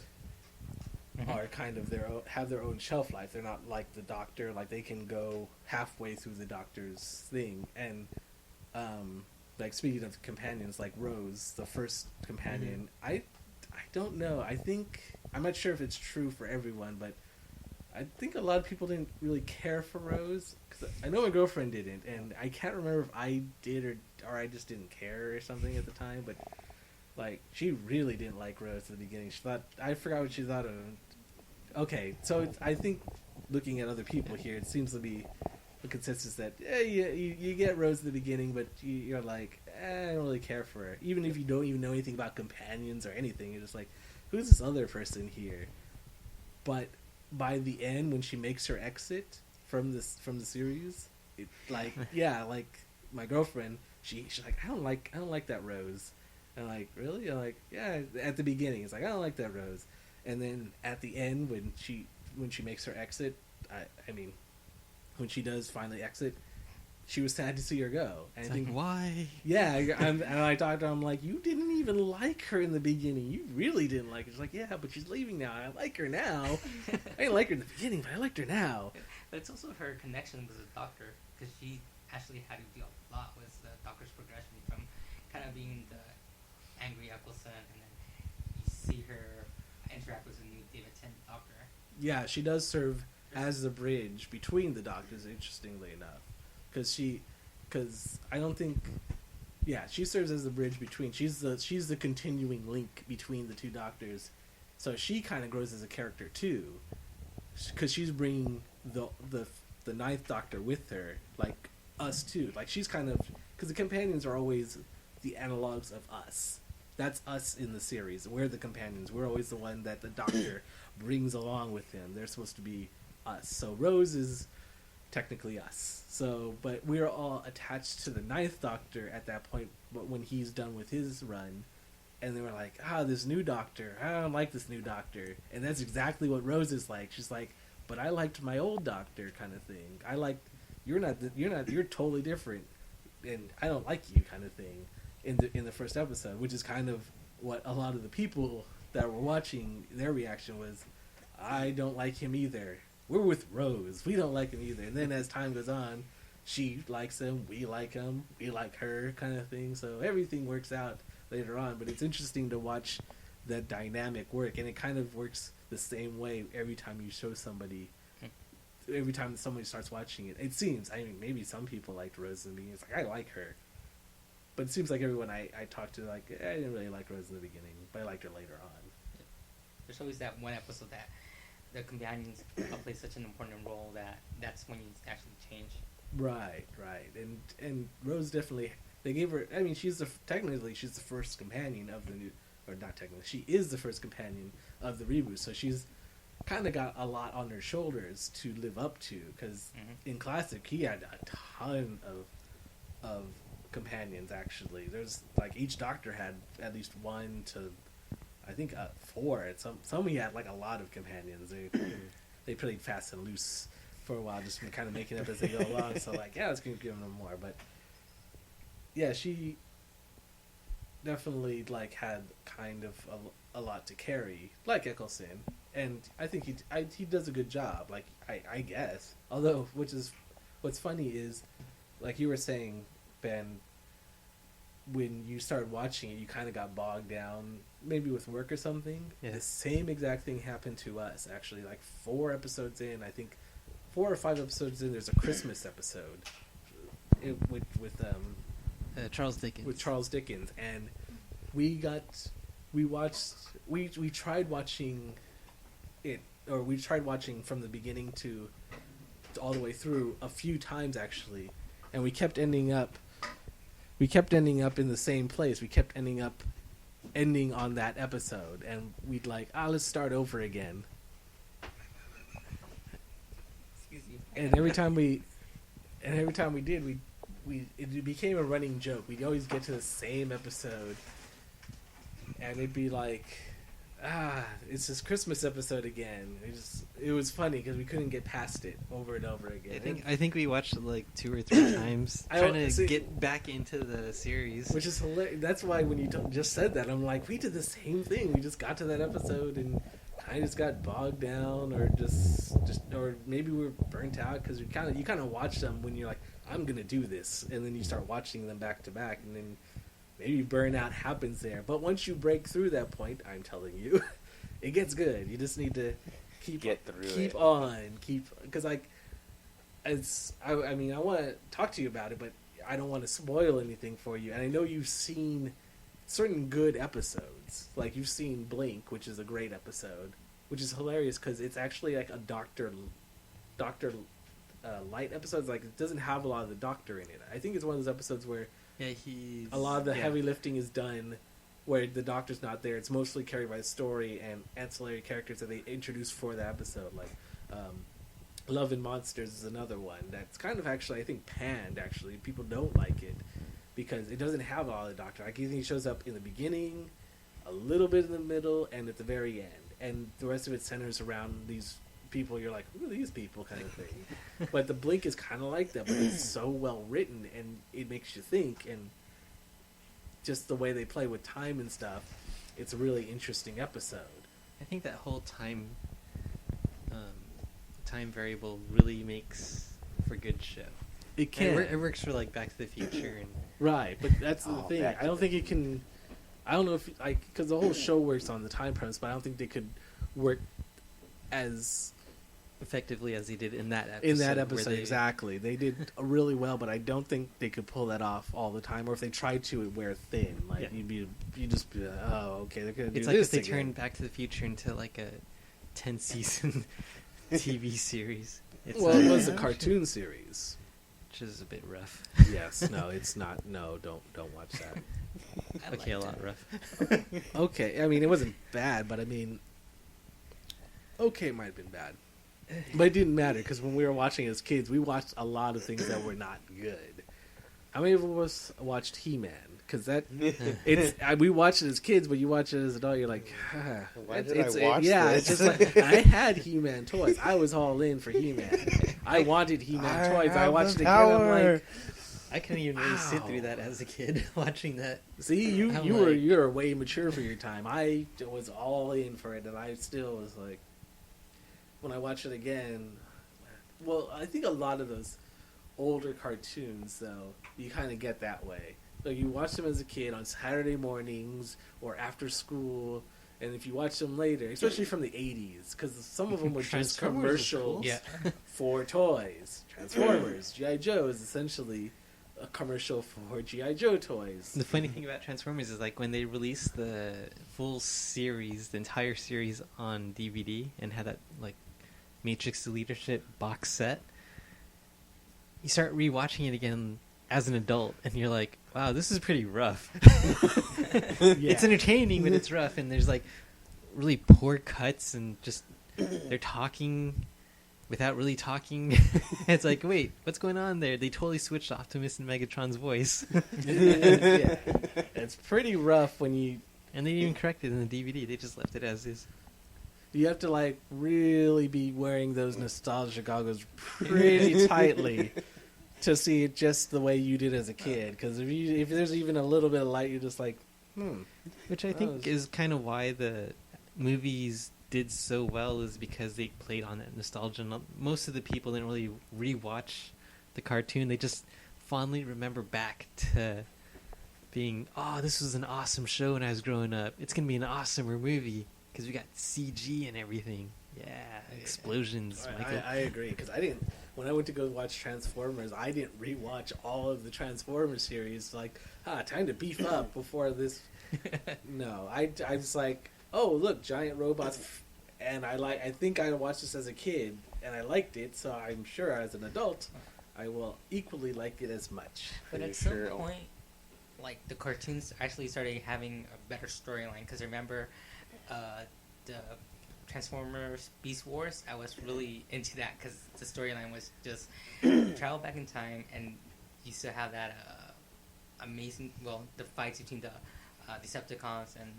are kind of have their own shelf life. They're not like the Doctor. Like they can go halfway through the Doctor's thing, and like speaking of companions, like Rose, the first companion, I don't know. I'm not sure if it's true for everyone, but I think a lot of people didn't really care for Rose. Cause I know my girlfriend didn't, and I can't remember if I did or I just didn't care or something at the time. But like, she really didn't like Rose at the beginning. I forgot what she thought of him. Okay, so I think looking at other people here, it seems to be the consensus that you get Rose at the beginning, but you're like, I don't really care for her. Even if you don't even know anything about companions or anything, you're just like, who's this other person here? But by the end, when she makes her exit from the series, it, like like my girlfriend, she's like, I don't like that Rose. And I'm like, really? I'm like, yeah. At the beginning, it's like, I don't like that Rose. And then at the end, when she makes her exit, I mean, when she does finally exit, she was sad to see her go. And It's I think, like, why? yeah, and I talked to her, I'm like, you didn't even like her in the beginning. You really didn't like her. She's like, yeah, but she's leaving now. I like her now. I didn't like her in the beginning, but I liked her now. But it's also her connection with the doctor, because she actually had to deal a lot with the doctor's progression from kind of being the angry Eccleston, and then you see her interact with the new David Tennant doctor. Yeah, she does serve as the bridge between the doctors, interestingly enough. Because I don't think... Yeah, she serves as the bridge between... She's the continuing link between the two doctors. So she kind of grows as a character, too. Because she's bringing the ninth doctor with her, like us, too. Like, she's kind of... Because the companions are always the analogs of us. That's us in the series. We're the companions. We're always the one that the doctor brings along with him. They're supposed to be us. So Rose is technically us. So, but we're all attached to the ninth doctor at that point, but when he's done with his run, and they were like, this new doctor, I don't like this new doctor. And that's exactly what Rose is like. She's like, but I liked my old doctor, kind of thing. I like, you're totally different, and I don't like you, kind of thing. In the first episode, which is kind of what a lot of the people that were watching, their reaction was, I don't like him either. We're with Rose. We don't like him either. And then as time goes on, she likes him, we like her, kind of thing. So everything works out later on. But it's interesting to watch that dynamic work, and it kind of works the same way every time you show somebody. Every time somebody starts watching it, it seems. I mean, maybe some people liked Rose in the beginning. It's like, I like her. But it seems like everyone I talked to, like, I didn't really like Rose in the beginning, but I liked her later on. There's always that one episode that the companions play such an important role that's when you actually change. Right. And Rose definitely, they gave her, I mean, technically she's the first companion of the new, or not technically, she is the first companion of the reboot, so she's kind of got a lot on her shoulders to live up to, because in Classic, he had a ton of companions. Actually, there's like each doctor had at least 1 to I think 4. Some he had like a lot of companions. They played fast and loose for a while, just kind of making up as they go along. So like, yeah, let's give them more. But yeah, she definitely like had kind of a lot to carry, like Eccleston, and I think he does a good job. Like I guess, although what's funny is, like you were saying, Ben, when you started watching it, you kind of got bogged down, maybe with work or something. Yeah. The same exact thing happened to us, actually. Like 4 episodes in, I think 4 or 5 episodes in, there's a Christmas episode with Charles Dickens. With Charles Dickens, and we tried watching it, or we tried watching from the beginning to all the way through a few times actually, and we kept ending up in the same place. We kept ending on that episode, and we'd like, let's start over again. Excuse you. And every time we did, it became a running joke. We'd always get to the same episode, and it'd be like, it's this Christmas episode again. It was funny because we couldn't get past it over and over again. I think we watched it like 2 or 3 times trying to get back into the series, which is hilarious. That's why when you just said that, I'm like, we did the same thing. We just got to that episode and kind of just got bogged down, or or maybe we were burnt out because you kind of watch them when you're like, I'm gonna do this, and then you start watching them back to back, and then maybe burnout happens there. But once you break through that point, I'm telling you, it gets good. You just need to keep on, because like, I mean, I want to talk to you about it, but I don't want to spoil anything for you. And I know you've seen certain good episodes, like you've seen Blink, which is a great episode, which is hilarious because it's actually like a Doctor Light episodes. Like, it doesn't have a lot of the Doctor in it. I think it's one of those episodes where he's a lot of the heavy lifting is done where the Doctor's not there. It's mostly carried by the story and ancillary characters that they introduce for the episode. Like, Love and Monsters is another one that's kind of actually, I think, panned. Actually, people don't like it because it doesn't have all the Doctor. Like, he shows up in the beginning, a little bit in the middle, and at the very end. And the rest of it centers around these people. You're like, who are these people, kind of thing. But the Blink is kind of like that, but it's so well written, and it makes you think, and just the way they play with time and stuff, it's a really interesting episode. I think that whole time variable really makes for good show. It can. It works for like Back to the Future and Right, but that's the thing. I don't think it can. I don't know if because the whole show works on the time premise, but I don't think they could work as effectively as they did in that episode. in that episode. Exactly, they did really well, but I don't think they could pull that off all the time. Or if they tried to, it wear thin. Like you just be like, oh, okay, they're gonna do it's this. like if they again. turned Back to the Future into like a 10-season TV series. It's Well, it was a cartoon series. which is a bit rough. Yes, no, it's not. No, don't watch that. Okay, a lot rough. Okay, I mean, it wasn't bad, but I mean, okay, it might have been bad. But it didn't matter, because when we were watching as kids, we watched a lot of things that were not good. How many of us watched He-Man? Because we watched it as kids, but you watch it as an adult, you're like, Why did I watch yeah, this? it's just like, I had He-Man toys. I was all in for He-Man. I wanted He-Man toys. I watched it again, I'm like, I couldn't even really sit Wow. through that as a kid, watching that. see, I'm you're way mature for your time. I was all in for it, and I still was like, when I watch it again, well, I think a lot of those older cartoons, though, you kind of get that way. So you watch them as a kid on Saturday mornings or after school, and if you watch them later, especially from the 80s, because some of them were just Transformers was commercials cool. for toys. Transformers, G.I. Joe is essentially a commercial for G.I. Joe toys. The funny thing about Transformers is like when they released the full series, the entire series on DVD, and had that like Matrix Leadership box set, you start rewatching it again as an adult, and you're like, wow, this is pretty rough. It's entertaining, but it's rough, and there's like really poor cuts, and just they're talking without really talking. It's like, wait, what's going on there? They totally switched Optimus and Megatron's voice. Yeah. It's pretty rough when you And they didn't even correct it in the DVD. They just left it as is. you have to like really be wearing those nostalgia goggles pretty tightly to see it just the way you did as a kid. Because if there's even a little bit of light, you're just like, Which I think is kind of why the movies did so well, is because they played on that nostalgia. Most of the people didn't really rewatch the cartoon. They just fondly remember back to being, oh, this was an awesome show when I was growing up. It's going to be an awesomer movie because we got CG and everything. Yeah, explosions, Michael. I agree, because when I went to go watch Transformers, I didn't rewatch all of the Transformers series. Like, time to beef up before this. No, I was like, oh, look, giant robots, and I think I watched this as a kid, and I liked it, so I'm sure as an adult, I will equally like it as much. But at some point, like, the cartoons actually started having a better storyline. Because remember, the Transformers Beast Wars, I was really into that because the storyline was just travel back in time, and you still have that amazing, well, the fights between the Decepticons and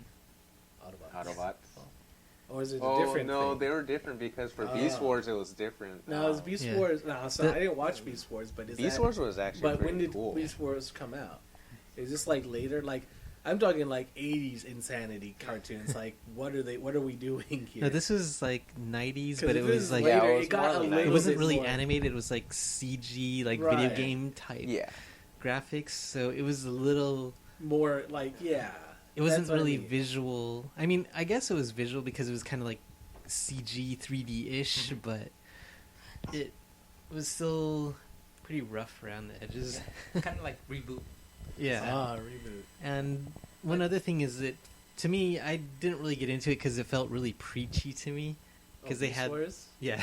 Autobots. Or is it a Oh different no, thing? they were different because for Beast Wars it was different. No, it was Beast Yeah. Wars. No, so I didn't watch Beast Wars, but Beast Wars was actually But pretty when did cool. Beast Wars come out? Is this like later? Like, I'm talking like 80s insanity cartoons. Like, what are we doing here? No, this was like 90s, 'Cause but if it this was is like later, Yeah, it it was got more a like little it wasn't bit really more- animated. It was like CG, like Right. video game type Yeah. graphics. So it was a little. more like, yeah. It wasn't That's what I really mean. visual. I mean, I guess it was visual because it was kind of like CG 3D-ish, but it was still pretty rough around the edges. kind of like reboot. Yeah. Reboot. And one other thing is that, to me, I didn't really get into it because it felt really preachy to me. Because they Beast had, Wars? yeah,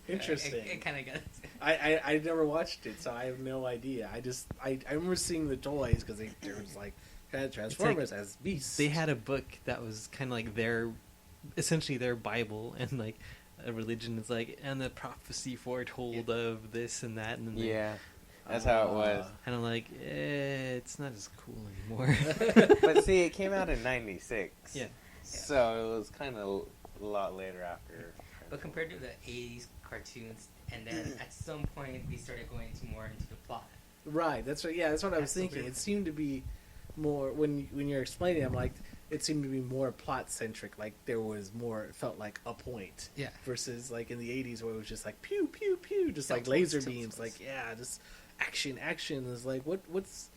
Interesting. It kind of got. I never watched it, so I have no idea. I remember seeing the toys because there was like had Transformers as beasts. They had a book that was kind of like essentially their Bible, and like a religion is like, and the prophecy foretold of this and that, and then Yeah, that's how it was. kind of like, it's not as cool anymore. But see, it came out in '96. Yeah. So it was kind of a lot later after. But compared to the 80s cartoons, and then at some point we started going more into the plot. Right. That's right. Yeah, that's what I was That's the thinking. weird- It seemed to be more when you're explaining. I'm like, it seemed to be more plot centric. Like there was more. It felt like a point. Yeah. Versus like in the '80s where it was just like pew pew pew, just like Tilt laser twist, tilt beams. twist. Like yeah, just action. Is like what's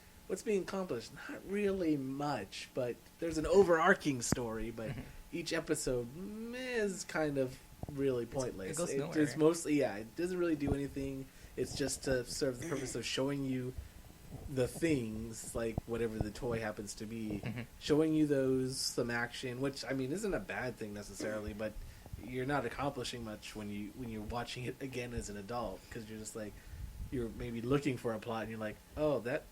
being accomplished? Not really much, but there's an overarching story. But each episode is kind of really pointless. it goes nowhere. It's mostly it doesn't really do anything. It's just to serve the purpose of showing you the things, like whatever the toy happens to be, showing you those, some action, which I mean isn't a bad thing necessarily, but you're not accomplishing much when you're watching it again as an adult, because you're just like you're maybe looking for a plot and you're like, oh, that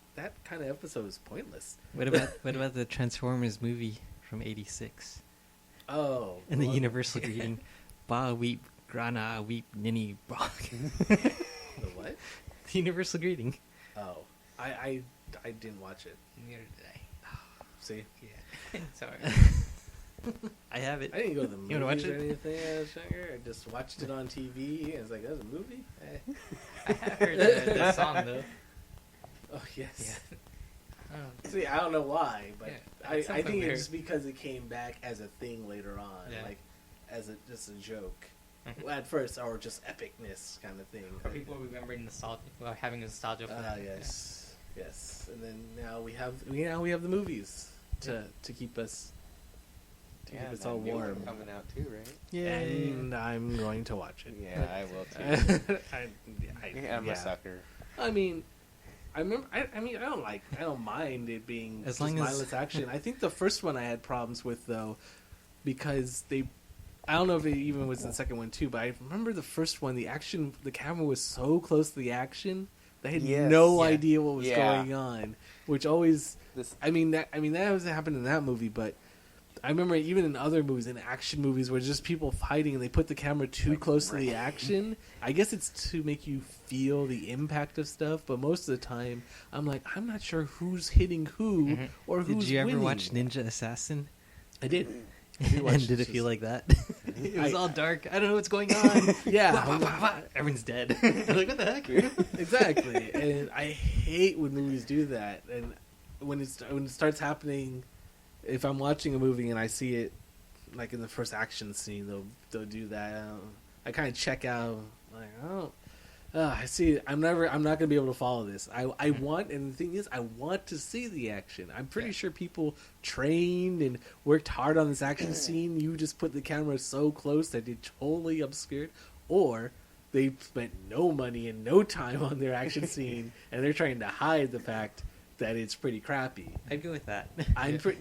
kind of episode is pointless. What about the Transformers movie from '86 Oh, and the well, universal greeting, "Ba weep, grana weep, ninny bach." The what? The universal greeting. Oh, I didn't watch it. Neither did I. See, Yeah. Sorry. I have it. I didn't go to the You wanna watch movies or it? anything when I was younger. I just watched it on TV. And I was like, "That's a movie." I have heard the song though. Oh yes. Yeah. See, I don't know why, but Yeah, I it's think something it's just because it came back as a thing later on, Yeah. like as just a joke. Mhm. Well, at first, or just epicness kind of thing. Or people remembering nostalgia, or having nostalgia for that. Yes, yes. And then now we have the movies to keep us Yeah, it's that all new one warm. coming out too, right? Yay. And I'm going to watch it. Yeah, I will too. I'm yeah. a sucker. I mean, I remember. I mean, I don't mind it being As just long as- mindless action. I think the first one I had problems with though, because I don't know if it even was the second one too, but I remember the first one. The camera was so close to the action. They had Yes. no Yeah. idea what was Yeah. going on, which always. This I mean that was happened in that movie, but I remember even in other movies, in action movies, where just people fighting and they put the camera too Like, close to right. the action. I guess it's to make you feel the impact of stuff, but most of the time, I'm like, I'm not sure who's hitting who Mhm. or who's Did you ever winning. watch Ninja Assassin? I did. And did it feel like that? It was all dark. I don't know what's going on. Yeah, Everyone's dead. I'm like, what the heck? exactly. And I hate when movies do that. And when it starts happening, if I'm watching a movie and I see it, like in the first action scene, they'll do that. I kind of check out. Like, I see it. I'm not gonna be able to follow this. I want, and the thing is, I want to see the action. I'm pretty Yeah. sure people trained and worked hard on this action scene. You just put the camera so close that it totally obscured, or they spent no money and no time on their action scene, and they're trying to hide the fact that it's pretty crappy. I'd go with that.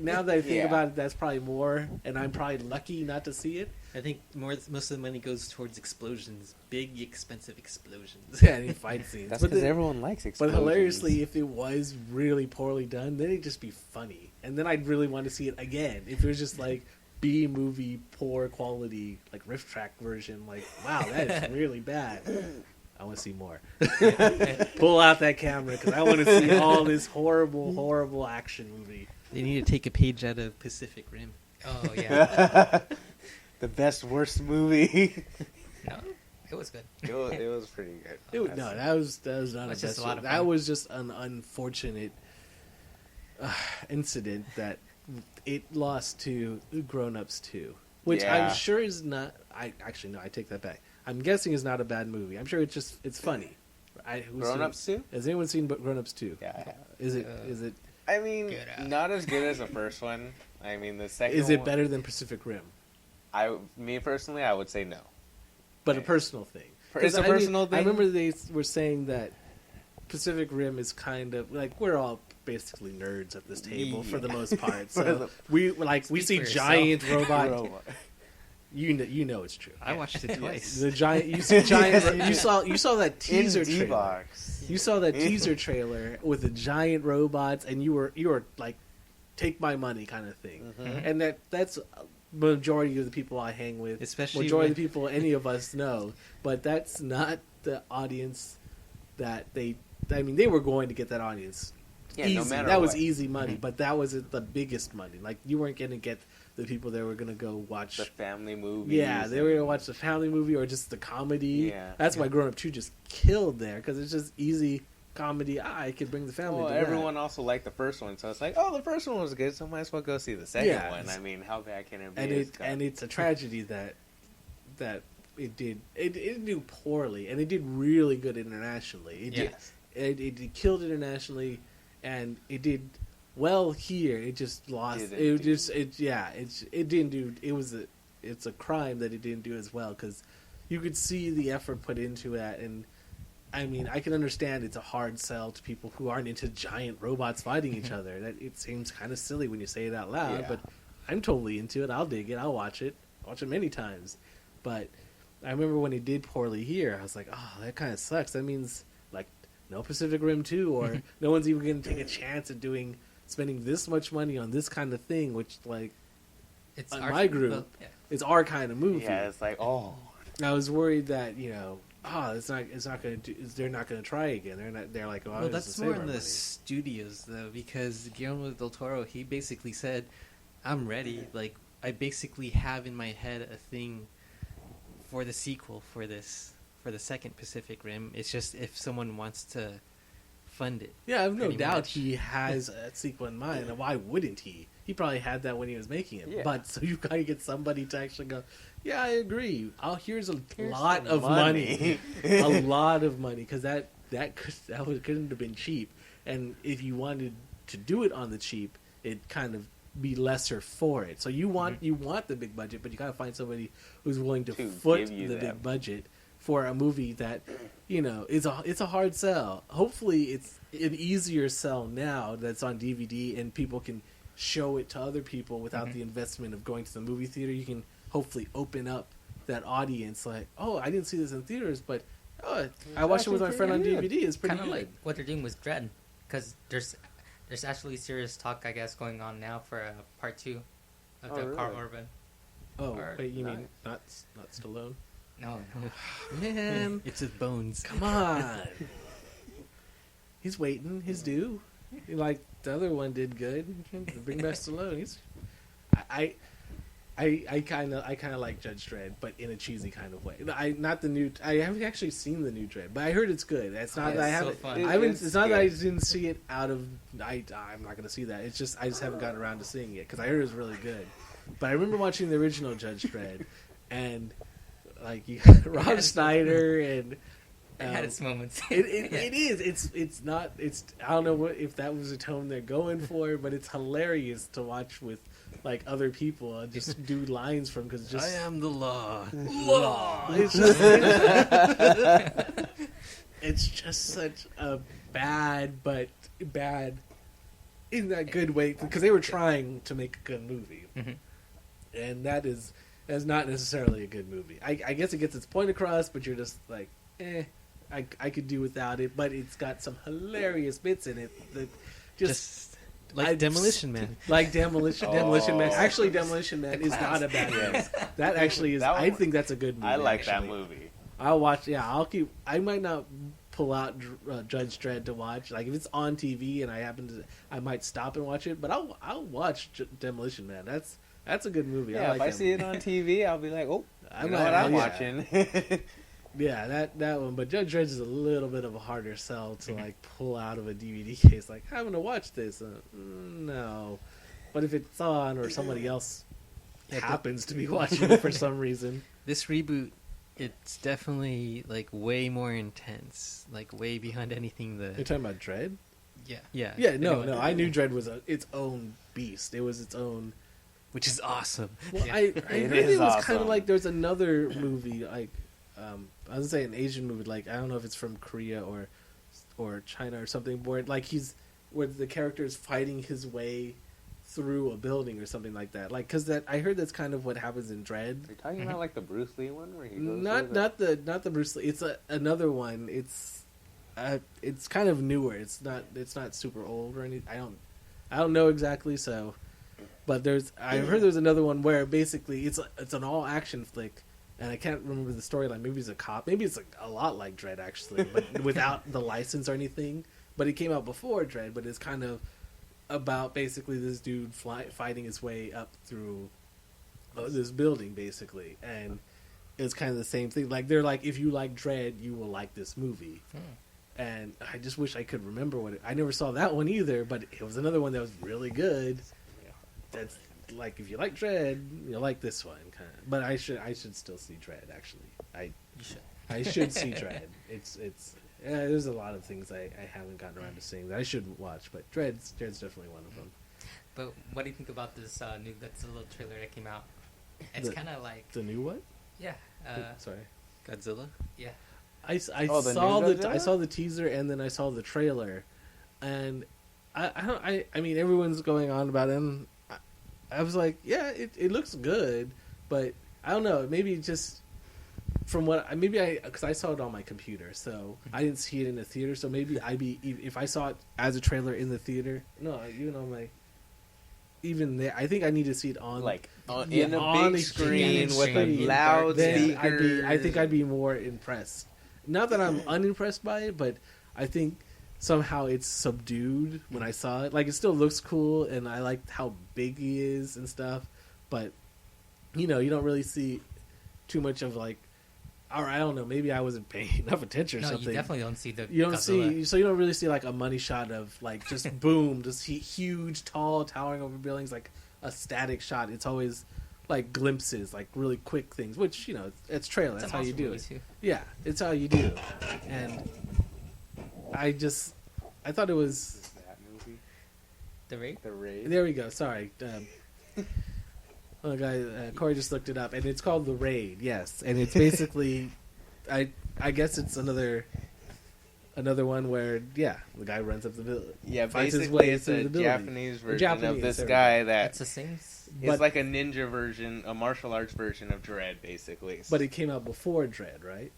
Now that I think Yeah. about it, that's probably more, and I'm probably lucky not to see it. I think most of the money goes towards explosions, big, expensive explosions. Yeah, any fight scenes. That's But because the- everyone likes But explosions. hilariously, if it was really poorly done, then it'd just be funny, and then I'd really want to see it again. If it was just like B movie, poor quality, like riff track version, like wow, that is really bad. I want to see more. Pull out that camera because I want to see all this horrible, horrible action movie. They need to take a page out of Pacific Rim. Oh yeah. The best worst movie. No, it was good. It was pretty good. That was not It's a just best a lot one. of That fun. was just an unfortunate incident that it lost to Grown Ups 2, which Yeah. I'm sure is not. I take that back. I'm guessing is not a bad movie. I'm sure it's funny. Grown Ups too? Has anyone seen Grown Ups 2? Yeah, I have. Is it I mean, Good. not as good as the first one. I mean, the second is it one, better than Pacific Rim? Me personally, I would say no. But a Right. personal thing. It's 'Cause, a I mean, personal thing? I remember they were saying that Pacific Rim is kind of like we're all basically nerds at this table for the Yeah. most part. For So the- we Speak see for yourself. giant robot. Robot. You know it's true. I watched it twice. The giant you see giant you saw that teaser In trailer. D-Box. You saw that teaser trailer with the giant robots, and you were like take my money kind of thing. Mhm. And that's majority of the people I hang with, Especially majority when- of the people any of us know. But that's not the audience that they. I mean, they were going to get that audience. Yeah, Easy. no matter that was what. easy money, but that wasn't the biggest money. Like you weren't going to get the people that were going to go watch. The family movies. Yeah, they were going to watch the family movie or just the comedy. Yeah. That's why Grown Up 2 just killed there because it's just easy comedy. I could bring the family. Well, to everyone that. also liked the first one, so it's like, oh, the first one was good, so might as well go see the second Yeah. one. I mean, how bad can it be? And it's a tragedy that it did do poorly, and it did really good internationally. Yes. It killed internationally, and it did well here. It just lost. It didn't do. It's a crime that it didn't do as well because you could see the effort put into it, and I mean, I can understand it's a hard sell to people who aren't into giant robots fighting each other. That it seems kind of silly when you say it out loud, Yeah. but I'm totally into it. I'll dig it. I'll watch it. Watch it many times. But I remember when it did poorly here, I was like, oh, that kind of sucks. That means like no Pacific Rim 2, or no one's even going to take a chance at spending this much money on this kind of thing, which like It's on our- my group, well, yeah. it's our kind of movie. Yeah, it's like, oh. I was worried that it's not going to do. They're not going to try again. They're like, oh, Well, this that's is to more save in our the money. studios though, because Guillermo del Toro, he basically said, "I'm ready. Like, I basically have in my head a thing for the sequel for the second Pacific Rim. It's just if someone wants to fund it." Yeah, I have no pretty doubt much. he has a sequel in mind. And why wouldn't he? He probably had that when he was making it. Yeah. But so you gotta get somebody to actually go, yeah, I agree. Here's a Here's lot some of money, money." a lot of money, because couldn't have been cheap. And if you wanted to do it on the cheap, it kind of be lesser for it. So you want the big budget, but you gotta find somebody who's willing to To foot give you the that. big budget for a movie that it's a hard sell. Hopefully it's an easier sell now that's on DVD and people can show it to other people without the investment of going to the movie theater. You can hopefully open up that audience like, oh, I didn't see this in theaters, but I watched it with my friend on pretty good. DVD. It's pretty Kind of good. like what they're doing with Dread, because there's actually serious talk, I guess, going on now for part 2 of Oh, the really? Carl Urban. Oh, Or wait, you nice. mean not Stallone? No, Man, It's his bones. come on. He's waiting his due. Like the other one did good. Bring back Stallone. I kind of like Judge Dredd, but in a cheesy kind of way. I haven't actually seen the new Dredd, but I heard it's good. It's not Oh, that I it's so haven't. fun. I haven't. It's It's not that I good. didn't see it out of. I'm not gonna see that. It's just I just haven't gotten around to seeing it because I heard it was really good. But I remember watching the original Judge Dredd, and like you got Rob Schneider and. it had its moments. It is. It's not. It's. I don't know if that was a tone they're going for, but it's hilarious to watch with like other people and just do lines from because just I am the law. law. It's just such a bad in that good way because they were trying to make a good movie, Mhm. and that's not necessarily a good movie. I guess it gets its point across, but you're just like, I could do without it. But it's got some hilarious bits in it that just Like Demolition Man. like Demolition Man. Oh. Actually, Demolition Man The is not a clowns. bad movie. Yes. That actually is. That I one- think that's a good movie. I like actually. that movie. I'll watch. Yeah, I'll keep. I might not pull out Judge Dredd to watch. Like if it's on TV and I happen to, I might stop and watch it. But I'll watch Demolition Man. That's a good movie. Yeah, I like if I that see movie. it on TV, I'll be like, oh, I you know might- what I'm yeah. watching. Yeah, that one. But Judge Dredd is a little bit of a harder sell to like pull out of a DVD case. Like I'm gonna watch this. No, but if it's on or somebody else Yeah, but- happens to be watching it for some reason, This reboot, it's definitely like way more intense, like way beyond anything you're the talking about Dredd. Yeah. yeah Yeah, no, anyone- no. I knew Dredd was its own beast. It was its own. which is awesome. Well, Yeah. I It heard is it was kind awesome. of like there's another movie like I was gonna say an Asian movie like I don't know if it's from Korea or China or something where where the character is fighting his way through a building or something like that. Like because I heard that's kind of what happens in Dredd. You're talking about like the Bruce Lee one where he goes Not through the Bruce Lee. It's another one. It's kind of newer. It's not super old or anything. I don't know exactly. So, but I've heard there's another one where basically it's an all action flick, and I can't remember the storyline. Maybe he's a cop. Maybe it's like a lot like Dredd actually, but without the license or anything. But it came out before Dredd, but it's kind of about basically this dude fighting his way up through this building basically, and it's kind of the same thing. Like they're like, if you like Dredd, you will like this movie. And I just wish I could remember I never saw that one either, but it was another one that was really good. That's like, if you like Dredd, you'll like this one. Kind of. But I should still see Dredd. Actually, I should see Dredd. It's there's a lot of things I haven't gotten around to seeing that I should watch, but Dredd's definitely one of them. But what do you think about this new Godzilla trailer that came out? It's kind of like the new what? Yeah. Sorry, Godzilla. Yeah. I saw the teaser and then I saw the trailer, and I mean everyone's going on about him. I was like, yeah, it looks good, but I don't know. Maybe just from because I saw it on my computer, so I didn't see it in the theater. So maybe if I saw it as a trailer in the theater, even on my. Even there, I think I need to see it on in a big screen with a loud speaker. I think I'd be more impressed. Not that I'm unimpressed by it, but I think somehow it's subdued when I saw it. Like, it still looks cool, and I like how big he is and stuff. But you don't really see too much of like. Or I don't know. Maybe I wasn't paying enough attention or something. No, you definitely don't see the. You don't Godzilla. so you don't really see like a money shot of like just boom, just huge, tall, towering over buildings, like a static shot. It's always like glimpses, like really quick things, which it's trailer. That's how you do it. Yeah, it's how you do. And I thought it was that movie. The Raid. The Raid. There we go. Sorry. Oh, guy, Corey just looked it up, and it's called The Raid. Yes, and it's basically, I guess it's another one where the guy runs up the building. Yeah, finds his basically way it's through a the building. Japanese version of this guy It's the same. is like a ninja version, a martial arts version of Dredd, basically. But it came out before Dredd, right?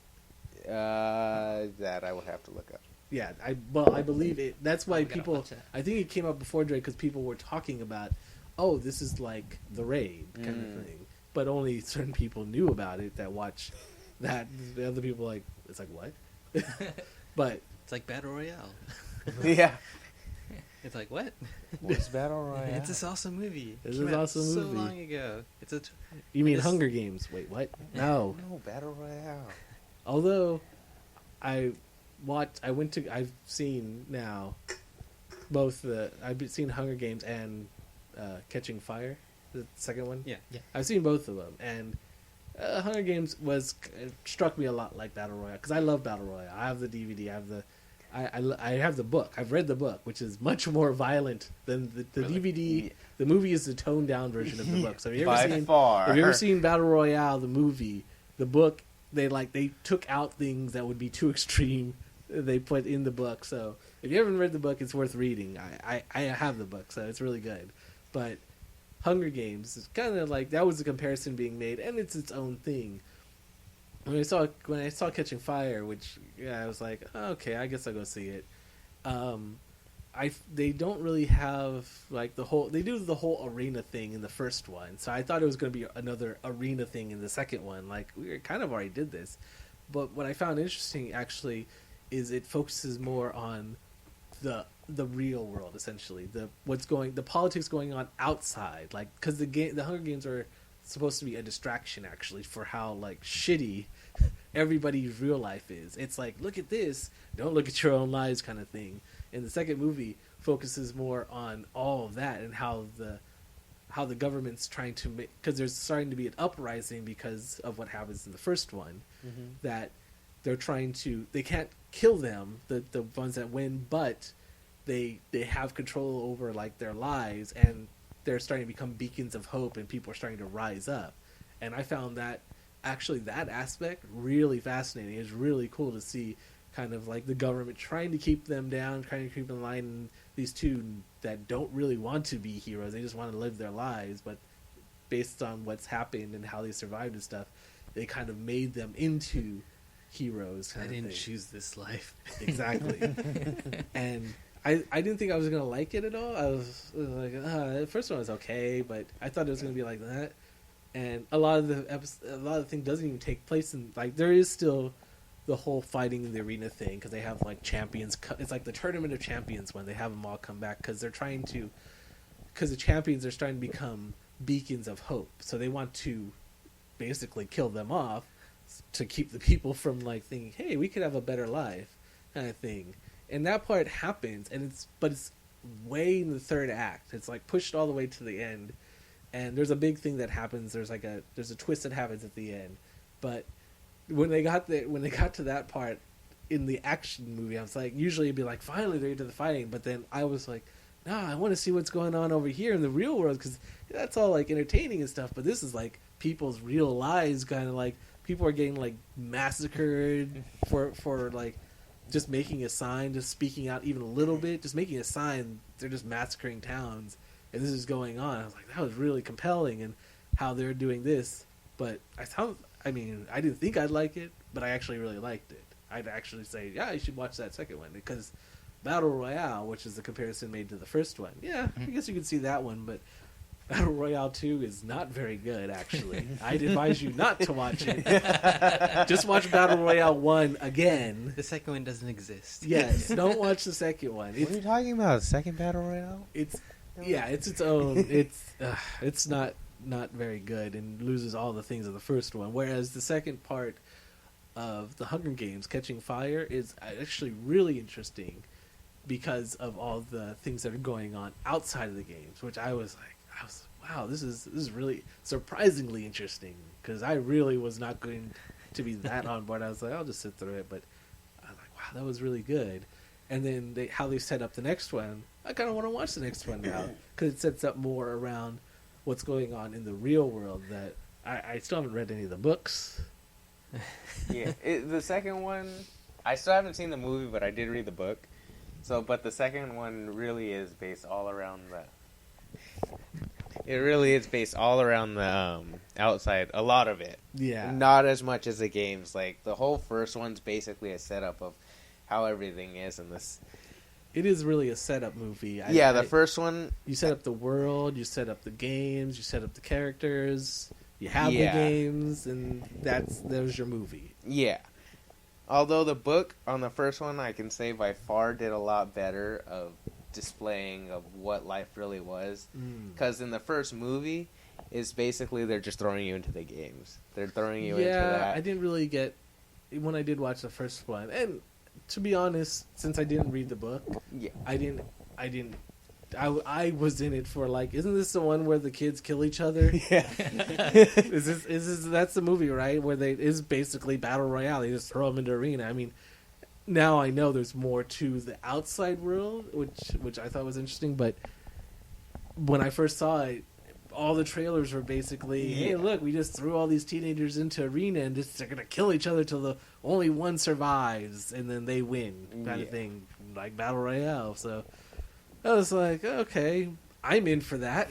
That I would have to look up. Yeah, I believe it. That's why I'm gonna people. watch it. I think it came out before Dredd because people were talking about, oh, this is like The Raid kind of thing. But only certain people knew about it that watch that. The other people it's like what? But It's like Battle Royale. Yeah. It's like, what? What's Battle Royale? It's this awesome movie. It's Came this out awesome so movie. long ago. you mean This- Hunger Games? Wait, what? No. No, Battle Royale. Although I've seen now both I've seen Hunger Games and Catching Fire, the second one. Yeah. I've seen both of them, and Hunger Games struck me a lot like Battle Royale because I love Battle Royale. I have the DVD. I have the book. I've read the book, which is much more violent than the Really? DVD. The movie is the toned down version of the book. So have you By ever seen? far. Have you ever seen Battle Royale, the movie? The book, they took out things that would be too extreme. They put in the book. So if you haven't read the book, it's worth reading. I have the book, so it's really good. But Hunger Games is kind of like that was a comparison being made, and it's its own thing. When I saw Catching Fire, which I was like, oh, okay, I guess I'll go see it. They don't really have like they do the whole arena thing in the first one, so I thought it was going to be another arena thing in the second one. Like we kind of already did this, but what I found interesting actually is it focuses more on the real world, essentially the politics going on outside, like because the Hunger Games are supposed to be a distraction actually for how like shitty everybody's real life is. It's like, look at this, don't look at your own lives kind of thing. And the second movie focuses more on all of that and how the government's trying to make, because there's starting to be an uprising because of what happens in the first one, that they're trying to, they can't kill them, the ones that win, but they have control over like their lives, and they're starting to become beacons of hope, and people are starting to rise up. And I found that actually that aspect really fascinating. It's really cool to see kind of like the government trying to keep them down, trying to keep in line, and these two that don't really want to be heroes, they just want to live their lives, but based on what's happened and how they survived and stuff, they kind of made them into heroes. I didn't choose this life. Exactly. And I didn't think I was gonna like it at all. I was like, the first one was okay, but I thought it was gonna be like that. And a lot of the thing doesn't even take place in, like, there is still the whole fighting in the arena thing, because they have like champions. It's like the tournament of champions when they have them all come back, because the champions are starting to become beacons of hope. So they want to basically kill them off to keep the people from like thinking, hey, we could have a better life, kind of thing. And that part happens, and it's way in the third act. It's like pushed all the way to the end. And there's a big thing that happens. There's a twist that happens at the end. But when they got to that part in the action movie, I was like, usually it'd be like, finally they're into the fighting. But then I was like, no, I want to see what's going on over here in the real world, because that's all like entertaining and stuff. But this is like people's real lives, kind of like people are getting like massacred for like just making a sign, just speaking out even a little bit, just making a sign. They're just massacring towns. And this is going on. I was like, that was really compelling, and how they're doing this. But I didn't think I'd like it, but I actually really liked it. I'd actually say, yeah, you should watch that second one, because Battle Royale, which is the comparison made to the first one, yeah, I guess you could see that one, but Battle Royale 2 is not very good, actually. I'd advise you not to watch it. Just watch Battle Royale 1 again. The second one doesn't exist. Yes, don't watch the second one. What are you talking about? Second Battle Royale? It's its own. It's not very good, and loses all the things of the first one. Whereas the second part of the Hunger Games, Catching Fire, is actually really interesting because of all the things that are going on outside of the games. Which I was wow, this is really surprisingly interesting, because I really was not going to be that on board. I was like, I'll just sit through it, but I was like, wow, that was really good. And then how they set up the next one, I kind of want to watch the next one now, because it sets up more around what's going on in the real world. That I still haven't read any of the books. Yeah, the second one, I still haven't seen the movie, but I did read the book. So, but the second one really is based all around the outside. A lot of it. Yeah. Not as much as the games. Like, the whole first one's basically a setup of how everything is in this. It is really a setup movie. The first one, you set up the world, you set up the games, you set up the characters, you have the games, and there's your movie. Yeah. Although the book on the first one, I can say by far did a lot better of displaying of what life really was. Because in the first movie, it's basically they're just throwing you into the games. They're throwing you into that. Yeah, I didn't really get, when I did watch the first one, and to be honest, since I didn't read the book, I was in it for like, isn't this the one where the kids kill each other? Yeah. Is this that's the movie, right? Where is basically Battle Royale. They just throw them into arena. I mean, now I know there's more to the outside world, which I thought was interesting, but when I first saw it, all the trailers were basically, hey, look, we just threw all these teenagers into arena, and they're going to kill each other till the only one survives, and then they win, kind of thing, like Battle Royale. So I was like, okay, I'm in for that.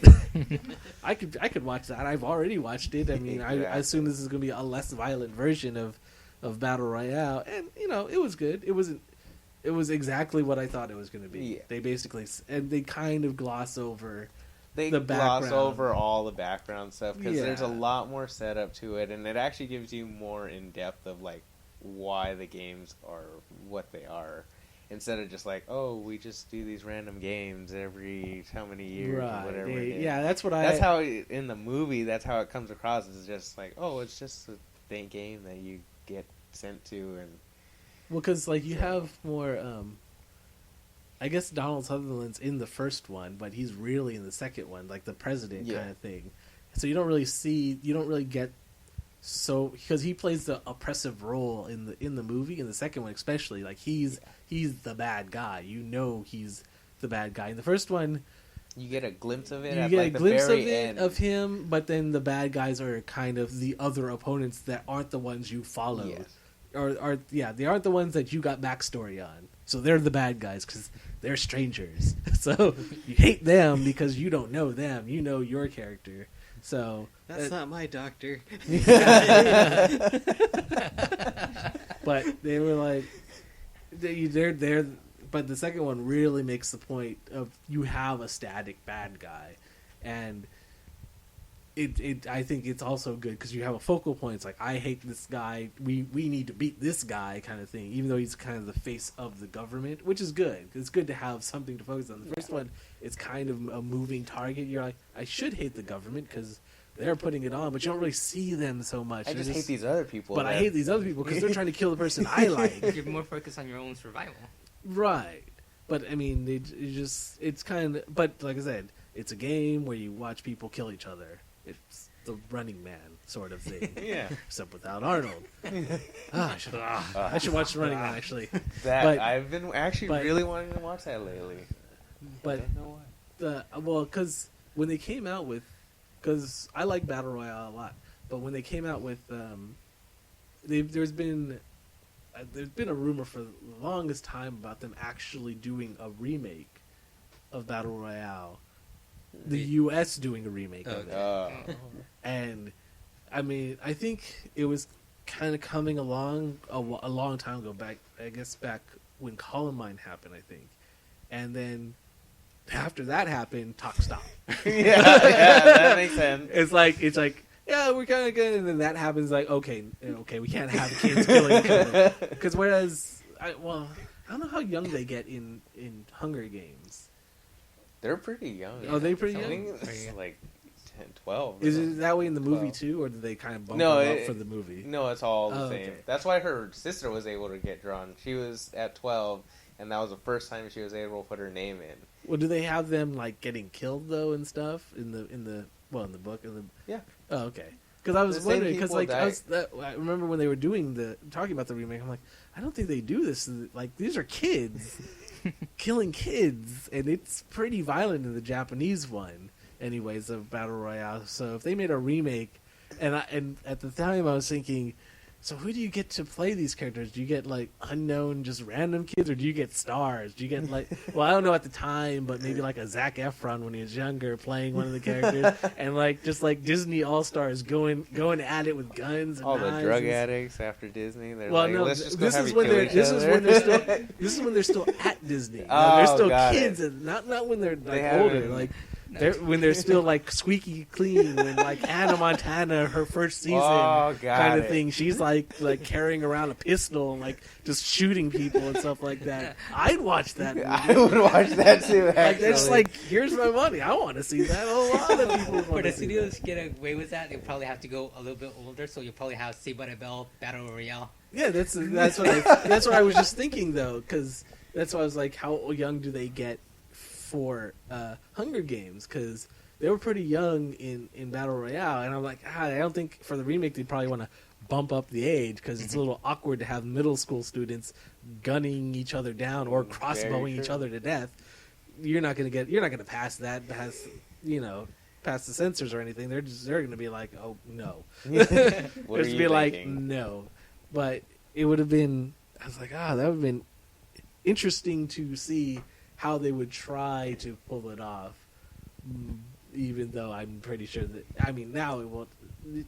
I could watch that. I've already watched it. I mean, I assume this is going to be a less violent version of Battle Royale, and it was good. It was exactly what I thought it was going to be. Yeah. They basically, and they kind of gloss over. They gloss over all the background stuff, because there's a lot more setup to it, and it actually gives you more in depth of like why the games are what they are, instead of just like, oh, we just do these random games every how many years or whatever. It is. Yeah, that's how in the movie. That's how it comes across. It's just like, oh, it's just a game that you get sent to, and because like you have more. I guess Donald Sutherland's in the first one, but he's really in the second one, like the president kind of thing. So you don't really get because he plays the oppressive role in the movie, in the second one especially. Like he's the bad guy. He's the bad guy. In the first one, you get a glimpse of it. You get a glimpse of it of him, but then the bad guys are kind of the other opponents that aren't the ones you follow. Yes. They aren't the ones that you got backstory on. So they're the bad guys because they're strangers. So you hate them because you don't know them. You know your character. So that's not my doctor. But they were like, they're but the second one really makes the point of you have a static bad guy, and I think it's also good because you have a focal point. It's like, I hate this guy. We need to beat this guy, kind of thing. Even though he's kind of the face of the government, which is good. It's good to have something to focus on. The first one, it's kind of a moving target. You're like, I should hate the government because they're putting it on, but you don't really see them so much. I just hate these other people. But I hate these other people because they're trying to kill the person I like. You're more focused on your own survival. Right. But I mean, it's kind of. But like I said, it's a game where you watch people kill each other. It's the Running Man sort of thing. Yeah. Except without Arnold. I should watch Running Man, actually. I've been really wanting to watch that lately. But I don't know why. because when they came out with, because I like Battle Royale a lot, but when they came out with, there's been a rumor for the longest time about them actually doing a remake of Battle Royale. The U.S. doing a remake of it. And, I mean, I think it was kind of coming along a long time ago, back when Columbine happened, I think. And then after that happened, talk stopped. yeah, that makes sense. It's like, yeah, we're kind of good. And then that happens, like, okay, we can't have kids killing each other. Because whereas, I don't know how young they get in Hunger Games. They're pretty young. Oh, they pretty I young? think it's like 10, 12. Is it that way in the movie 12. too, or did they kind of bump No, it up for the movie? No, it's all the same. Okay. That's why her sister was able to get drawn. She was at 12, and that was the first time she was able to put her name in. Well, do they have them like getting killed though and stuff in the book? Yeah. Oh, okay. Because I was The same wondering, because people like I remember when they were talking about the remake, I'm like, I don't think they do this. Like, these are kids killing kids, and it's pretty violent in the Japanese one, anyways, of Battle Royale. So if they made a remake, and at the time I was thinking, so who do you get to play these characters? Do you get like unknown, just random kids, or do you get stars? Do you get like, well, I don't know at the time, but maybe like a Zac Efron when he was younger playing one of the characters, and like just like Disney All Stars going at it with guns and All the knives drug and addicts after Disney. They're well, like, no, let's just go this have is you when kill they're each this is other. when they're still at Disney. Oh, They're still got kids, it. and not when they're like They older. haven't- Like when they're still like squeaky clean. When like Hannah Montana, her first season Oh, got kind of it. thing, she's like carrying around a pistol and like just shooting people and stuff like that. I'd watch that movie. I would watch that too. Actually. Like that's like, here's my money. I want to see that. A lot of people For want the to see studios that. to get away with that, they probably have to go a little bit older. So you'll probably have Saved by the Bell Battle Royale. Yeah, that's what I was just thinking though, because that's why I was like, how young do they get for Hunger Games? Because they were pretty young in Battle Royale, and I'm like, I don't think for the remake they probably want to bump up the age because it's a little awkward to have middle school students gunning each other down or crossbowing each true. other to death. You're not gonna pass that past the censors or anything. They're gonna be like, oh no. What are Just you be like, thinking? no. But it would have been, I was like, that would have been interesting to see how they would try to pull it off. Even though I'm pretty sure that, I mean, now it won't,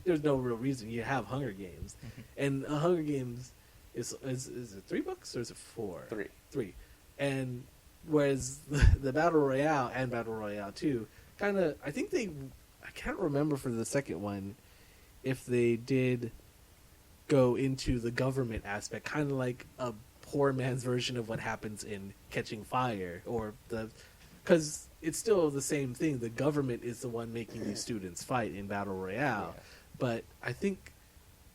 there's no real reason. You have Hunger Games. And Hunger Games is it 3 books or is it 4? 3. 3. And whereas the Battle Royale and Battle Royale 2 kind of, I can't remember for the second one if they did go into the government aspect, kind of like a poor man's version of what happens in Catching Fire, or because it's still the same thing. The government is the one making these students fight in Battle Royale, but I think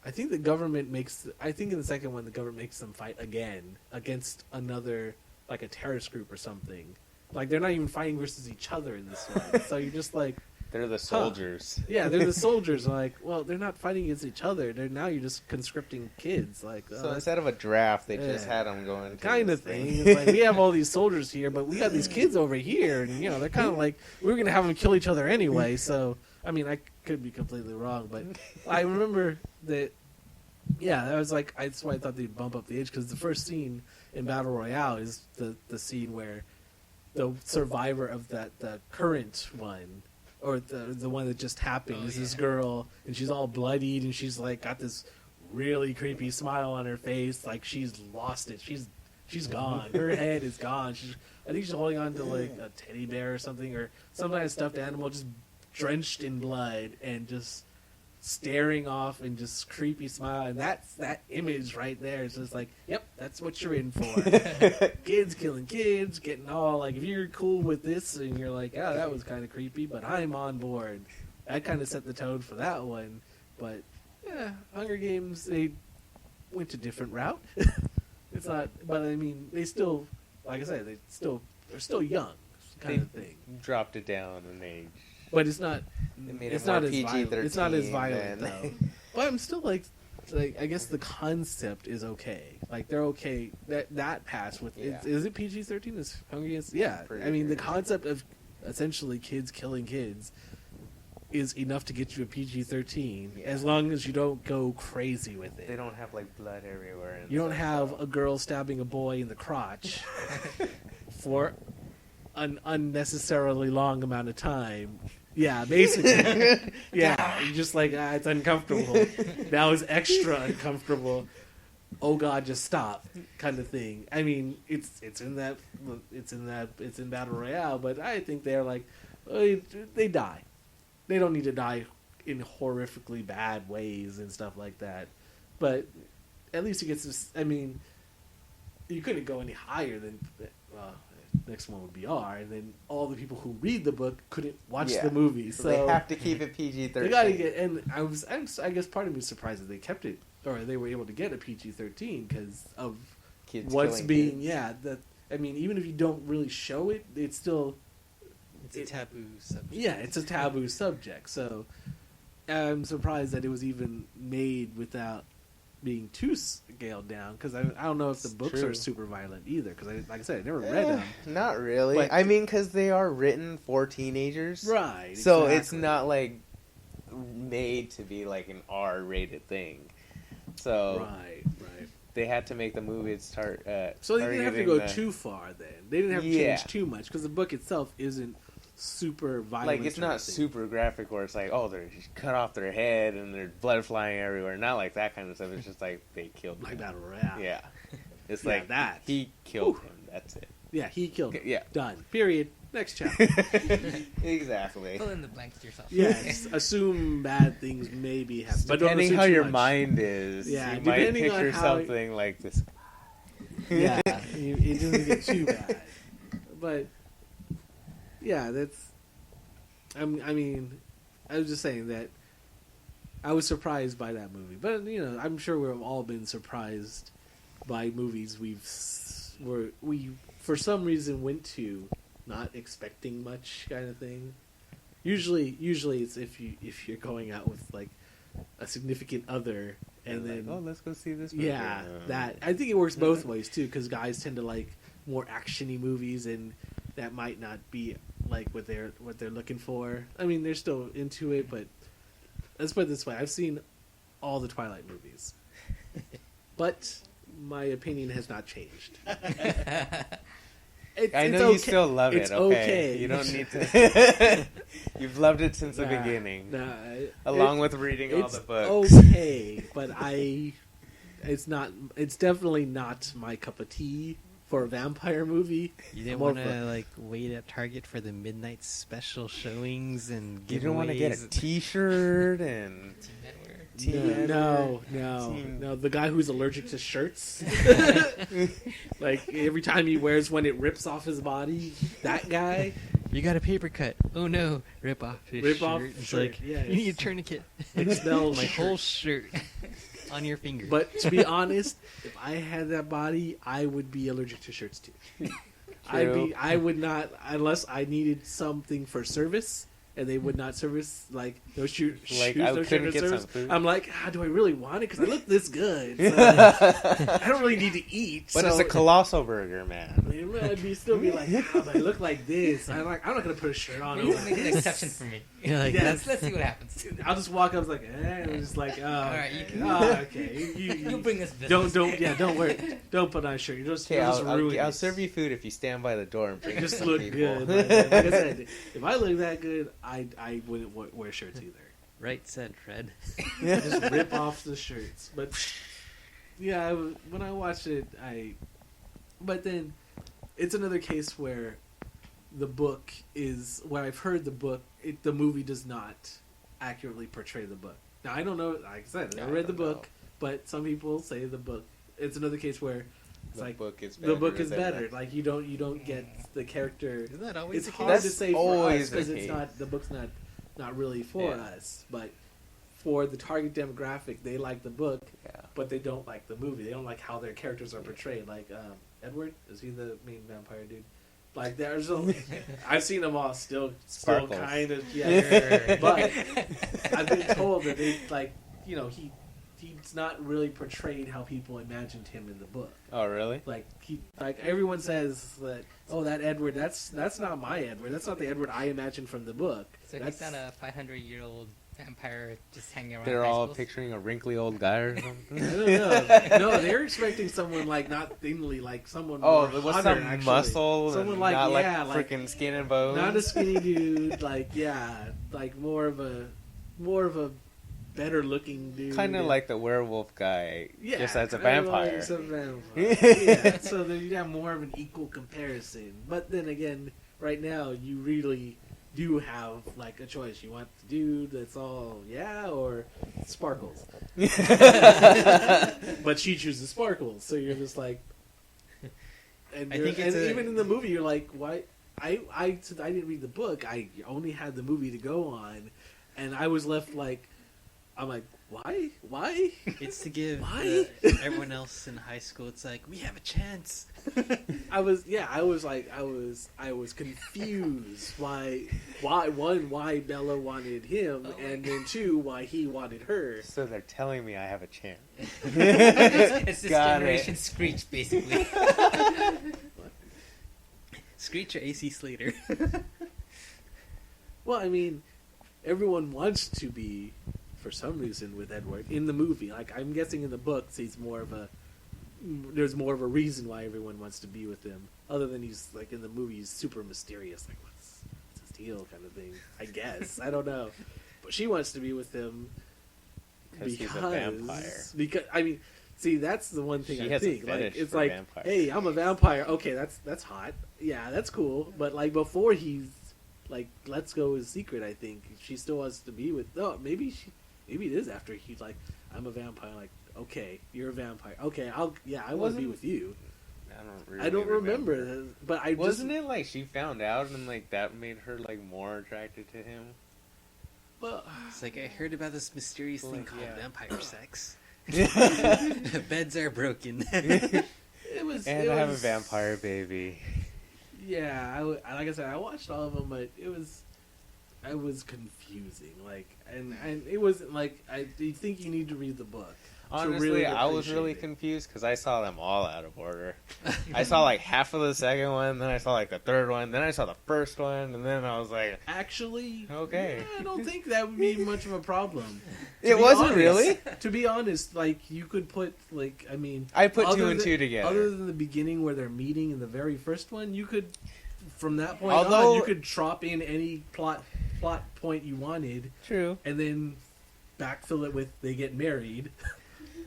the government makes. I think in the second one, the government makes them fight again against another, like a terrorist group or something. Like they're not even fighting versus each other in this one. So you're just like, They're the soldiers. yeah, they're the soldiers. Like, well, they're not fighting against each other. You're just conscripting kids. Like, So instead of a draft, they just Yeah. had them going. kind of thing. It's like, we have all these soldiers here, but we got these kids over here, and they're kind of like, we're gonna have them kill each other anyway. So, I mean, I could be completely wrong, but I remember that. Yeah, I was like, that's why I thought they'd bump up the age, because the first scene in Battle Royale is the scene where the survivor of the current one, or the one that just happened, is this girl, and she's all bloodied, and she's like got this really creepy smile on her face, like she's lost it. She's She's gone. Her head is gone. I think she's holding on to like a teddy bear or something, or some kind of stuffed animal, just drenched in blood and just staring off and just creepy smile. And that's that image right there. It's just like, yep, that's what you're in for. Kids killing kids, getting all like, if you're cool with this and you're like, oh, that was kind of creepy, but I'm on board. That kind of set the tone for that one. But yeah, Hunger Games, they went a different route. It's not, but I mean, they still, like I said, they're still young, kind of thing. Dropped it down in age. But it's not. They made It's it more not as violent. PG-13 It's not as violent than- though. But I'm still like I guess the concept is okay. Like they're okay. That passed with. Yeah. Is it PG-13? Is Hunger Games? Yeah. Pretty I mean, the sure. concept of essentially kids killing kids is enough to get you a PG-13 Yeah. as long as you don't go crazy with it. They don't have like blood everywhere. And You don't stuff, have so- a girl stabbing a boy in the crotch for an unnecessarily long amount of time. Yeah, basically. Yeah, you're just like, it's uncomfortable. Now it's extra uncomfortable. Oh God, just stop, kind of thing. I mean, it's in Battle Royale, but I think they're like, they die. They don't need to die in horrifically bad ways and stuff like that. But at least it gets this. I mean, you couldn't go any higher than. Next one would be R, and then all the people who read the book couldn't watch Yeah. the movie. So So they have to keep it PG-13. they gotta get. And I guess part of me was surprised that they kept it, or they were able to get a PG-13 because of Kids what's killing being. kids. Yeah, that. I mean, even if you don't really show it, it's still. It's a taboo subject. Yeah, it's a taboo subject. So I'm surprised that it was even made without being too scaled down. Because I don't know if the It's books true. are super violent either. Because like I said, I never read them. Not really. But- I mean, because they are written for teenagers. Right. So it's exactly. not like made to be like an R-rated thing. So Right. they had to make the movie start. So they didn't have to targeting go the- too far then. They didn't have to Yeah. change too much because the book itself isn't super violent. Like it's or not anything. super graphic where it's like, oh, they cut off their head and there's blood flying everywhere. Not like that kind of stuff. It's just like they killed like him. Battle Royale. Yeah, it's Yeah, like that. he killed Whew. him. That's it. Yeah, he killed him. Yeah. Done. Period. Next chapter. Exactly. Fill in the blanks yourself. Yes. Assume bad things maybe happen. But don't Depending assume how too your much. mind is, Yeah, you might depending on picture how- something like this. Yeah, it doesn't get too bad. But yeah, that's. I mean, I was just saying that I was surprised by that movie, but I'm sure we've all been surprised by movies we for some reason went to not expecting much, kind of thing. Usually it's if you're going out with like a significant other. And Like, then, oh, let's go see this movie. yeah, that I think it works both ways too, because guys tend to like more actiony movies, and that might not be like what they're looking for. I mean, they're still into it, but let's put it this way: I've seen all the Twilight movies, but my opinion has not changed. I It's know you okay. still love It's it. Okay, okay. you don't need to. You've loved it since the Nah, beginning, nah, along with reading all it's the books. okay, but it's definitely not my cup of tea for a vampire movie. You didn't More want for- to like wait at Target for the midnight special showings and You don't want to get a giveaways. T-shirt and Team Edward. Team No, Team- no. The guy who's allergic to shirts, like every time he wears one, it rips off his body. That guy. You got a paper cut. Oh no! Rip off his Rip shirt. off It's shirt, like yes. you need a tourniquet. Expel my shirt. whole shirt on your finger. But to be honest, if I had that body, I would be allergic to shirts too. True. I would not, unless I needed something for service, and they would not service like those shoes. Like, shoes I don't couldn't ship get for some service. food. I'm like, do I really want it? Because I look this good. So I don't really need to eat. But so it's a colossal burger, man. I'd still be like, but I look like this. I'm not gonna put a shirt on. Please over make an this. exception for me. You're like, Yeah. that's Let's see what happens. I'll just walk up. I was like, and I'm just like, oh, right, you okay. can- Oh, okay. You bring us business. Don't worry. Don't put on a shirt. You'll just, Okay, you'll just ruin I'll it. serve you food if you stand by the door and bring it Just to look people. good. Like I said, if I look that good, I wouldn't wear shirts either. right said, Fred. Just rip off the shirts. But yeah, when I watched it, But then it's another case where the book is where I've heard the movie does not accurately portray the book. Now I don't know. Like I said, I read the book, but some people say the book. It's another case where it's The like book is better. the book is than better. the- Like you don't get the character. Isn't that always It's the hard case? to That's say for always us the because it's case. not the book's not really for Yeah. us, but for the target demographic, they like the book, Yeah. but they don't like the movie. They don't like how their characters are portrayed. Like Edward, is he the main vampire dude? Like there's I've seen them all still Sparkles. kind of but I've been told that they like he's not really portrayed how people imagined him in the book. Oh, really? Like everyone says that that Edward that's not my Edward. That's not the Edward I imagined from the book. So he's not a 500-year-old vampire just hanging around. They're high all schools? picturing a wrinkly old guy or something. I don't know. No, they're expecting someone like not thinly, like someone Oh, more with hotter, some actually. muscle, Someone and like not like freaking skin and bones. not a skinny dude, like like more of a better looking dude. Kind of like the werewolf guy, just as a kinda vampire. like some vampire. Yeah, so then you'd have more of an equal comparison. But then again, right now you really do have like a choice. You want the dude that's all or Sparkles. But she chooses Sparkles, so you're just like. And, I think it's even in the movie, you're like, why? Since I didn't read the book. I only had the movie to go on, and I was left like, I'm like, why? It's to give Why? everyone else in high school. It's like we have a chance. I was confused why Bella wanted him, and then two, why he wanted her. So they're telling me I have a chance. It's this Got generation it. Screech, basically. Screech or AC Slater. Well, I mean, everyone wants to be, for some reason, with Edward in the movie. Like I'm guessing in the books, there's more of a reason why everyone wants to be with him, other than he's like in the movie he's super mysterious, like what's his deal kind of thing. I guess I don't know, but she wants to be with him Because he's a vampire. Because I mean, see, that's the one thing She I has a think. Like fetish it's for like, vampires. hey, I'm a vampire. Okay, that's hot. Yeah, that's cool. But like before he's like, let's go his secret. I think she still wants to be with. No, maybe it is after he's like, I'm a vampire. Like, okay, you're a vampire. Okay, I want to be Wasn't- with you. I don't remember remember. but I Wasn't it like she found out and like that made her like more attracted to him? Well, It's like I heard about this mysterious thing Like, called yeah. vampire sex. Beds are broken. it was. And it I have a was- vampire baby. Yeah, like I said, I watched all of them, but it was confusing. Like, and it wasn't like you think you need to read the book. Honestly, really I was really appreciate it. confused because I saw them all out of order. I saw like half of the second one, then I saw like the third one, then I saw the first one, and then I was like, Actually, Okay. yeah, I don't think that would be much of a problem. it be wasn't honest- really? To be honest, like you could put like I mean, I put two other and than- two together. Other than the beginning where they're meeting in the very first one, you could, from that point Although- on, you could drop in any plot point you wanted, True. and then backfill it with they get married.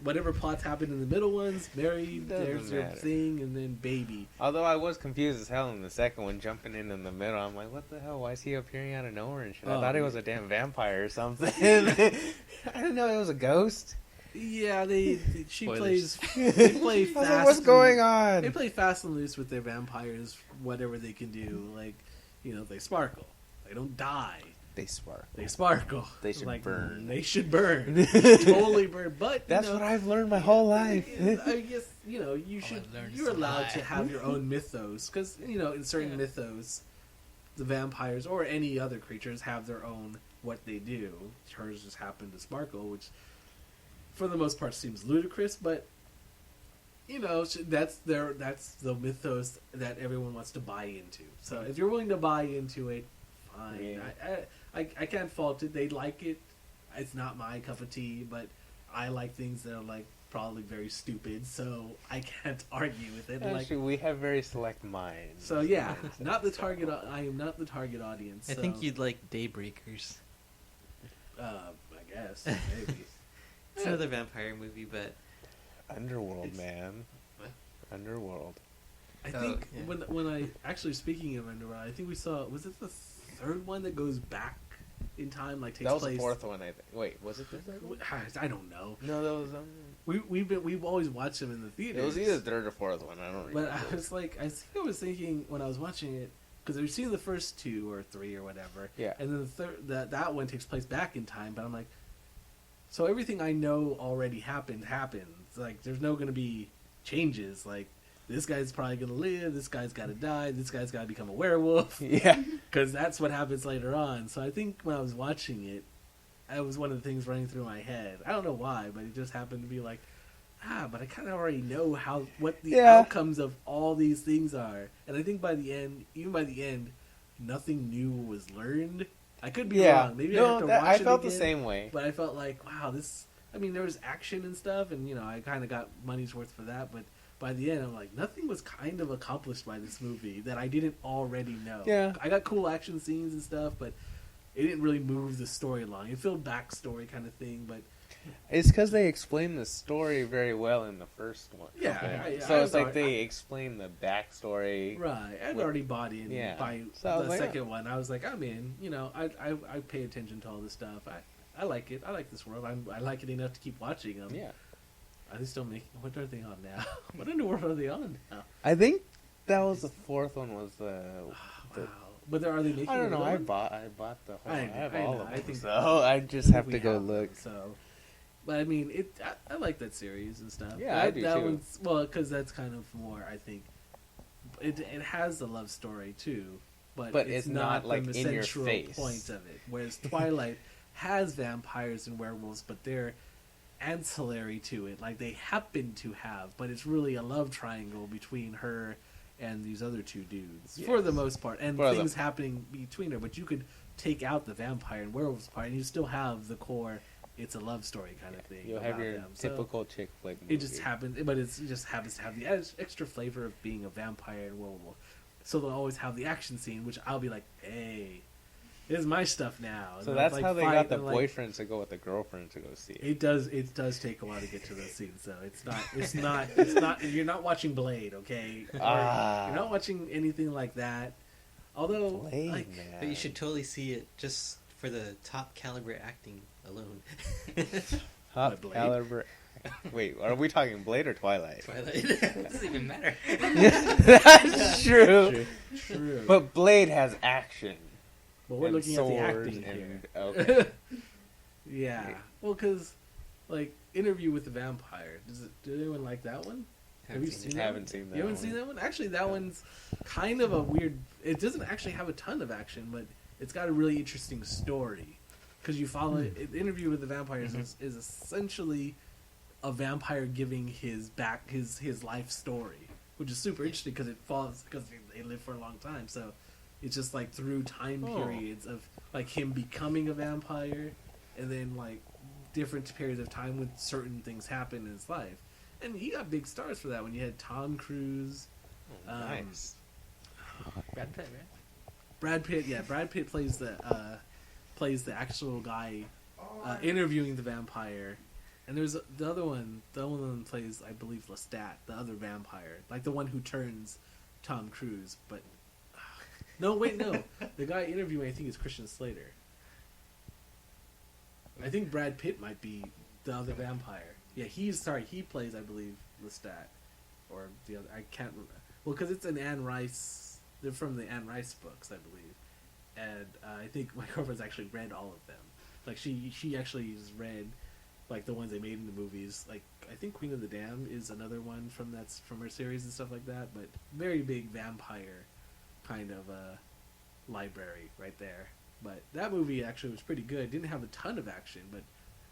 Whatever plots happen in the middle ones, married, Doesn't there's your matter. thing, and then baby. Although I was confused as hell in the second one, jumping in the middle. I'm like, what the hell? Why is he appearing out of nowhere and shit? I Oh, thought he yeah. was a damn vampire or something. I didn't know it was a ghost. Yeah, she Spoilers. plays. They play I was fast. like, what's going on? They play fast and loose with their vampires. Whatever they can do, like they sparkle. They don't die. They spark. They sparkle. They should like, burn. They should burn. Totally burn. But That's what I've learned my whole life. I guess you should. I've learned You're to allowed lie. to have your own mythos because in certain mythos, the vampires or any other creatures have their own what they do. Hers just happened to sparkle, which for the most part seems ludicrous, but that's the mythos that everyone wants to buy into. So if you're willing to buy into it, fine. Yeah. I can't fault it. They like it. It's not my cup of tea, but I like things that are like probably very stupid, so I can't argue with it. Actually, we have very select minds. So yeah, not the target. I am not the target audience. I so, think you'd like Daybreakers. I guess maybe. It's another vampire movie, but Underworld, It's- man. What? Underworld. I Oh, think yeah. when I actually speaking of underworld, I think we saw, was it the third one that goes back in time, like takes That was place? the fourth one, I think. Wait, was it the third one? I don't know. No, that was We've always watched them in the theater. it was either the third or fourth one. I don't remember. But I was like, I was thinking when I was watching it, because I've seen the first 2 or 3 or whatever. Yeah. And then the third, that one takes place back in time. But I'm like, so everything I know already happens. Like, there's no going to be changes. Like, this guy's probably going to live. This guy's got to die. This guy's got to become a werewolf. Yeah. Because that's what happens later on. So I think when I was watching it, that was one of the things running through my head. I don't know why, but it just happened to be like, but I kind of already know what the outcomes of all these things are. And I think by the end, nothing new was learned. I could be wrong. Maybe I have to watch it I felt again, the same way. but I felt like, wow, there was action and stuff, and, I kind of got money's worth for that, but by the end, I'm like, nothing was kind of accomplished by this movie that I didn't already know. Yeah. I got cool action scenes and stuff, but it didn't really move the story along. It felt backstory kind of thing, but It's because they explained the story very well in the first one. Yeah, So it's like they explained the backstory. right. I'd already bought in by So I was the like, second one. I was like, I'm in. I pay attention to all this stuff. I like it. I like this world. I like it enough to keep watching them. Yeah. Are they still making? What are they on now? What underworld are they on now? I think that was the fourth one. Was the Wow. But are they making? I don't know. another I one? bought the whole. I I know, have I all know. of I them. think So I just have We to go have look. them, so, but I mean, I like that series and stuff. Yeah, that, I do that too. One's, well, because that's kind of more. I think it has a love story too, but it's not, like, the in your central face. point of it. Whereas Twilight has vampires and werewolves, but they're ancillary to it. Like they happen to have, but it's really a love triangle between her and these other two dudes for the most part, and things happening between her. But you could take out the vampire and werewolves part, and you still have the core. It's a love story kind of thing. You'll have your them. typical chick flick movie. It just happens, but it just happens to have the extra flavor of being a vampire and werewolf. So they'll always have the action scene, which I'll be like, "Hey, this is my stuff now." And So they'll, that's like, how they fight got the and, like, boyfriend to go with the girlfriend to go see it. It does take a while to get to those scenes, though. It's not. You're not watching Blade, okay? Or you're not watching anything like that. Although, Blade, like, man. But you should totally see it just for the top caliber acting alone. Top Blade? caliber. Wait, are we talking Blade or Twilight? Twilight. It doesn't even matter. That's true. true. But Blade has action. But we're and looking at the swords acting here. and, okay. Yeah. Well, because like Interview with the Vampire. Did anyone like that one? Have you seen that? Haven't seen that. You haven't seen that one? Actually, that one's kind of a weird. It doesn't actually have a ton of action, but it's got a really interesting story. Because you follow it. Interview with the Vampires is essentially a vampire giving his life story, which is super interesting because it follows because they live for a long time. So it's just like through time periods of like him becoming a vampire, and then like different periods of time when certain things happen in his life. And he got big stars for that when you had Tom Cruise. Nice. Brad Pitt, right? Brad Pitt, yeah, Brad Pitt plays the actual guy interviewing the vampire, and there's the other one. The other one plays, I believe, Lestat, the other vampire, like the one who turns Tom Cruise. But no, the guy interviewing, I think, is Christian Slater. I think Brad Pitt might be the other vampire. Yeah, he plays, I believe, Lestat, or the other. I can't remember. Well, because it's an Anne Rice. They're from the Anne Rice books, I believe, and I think my girlfriend's actually read all of them. Like she actually has read like the ones they made in the movies. Like I think Queen of the Damned is another one from her series and stuff like that. But very big vampire kind of library right there. But that movie actually was pretty good. Didn't have a ton of action, but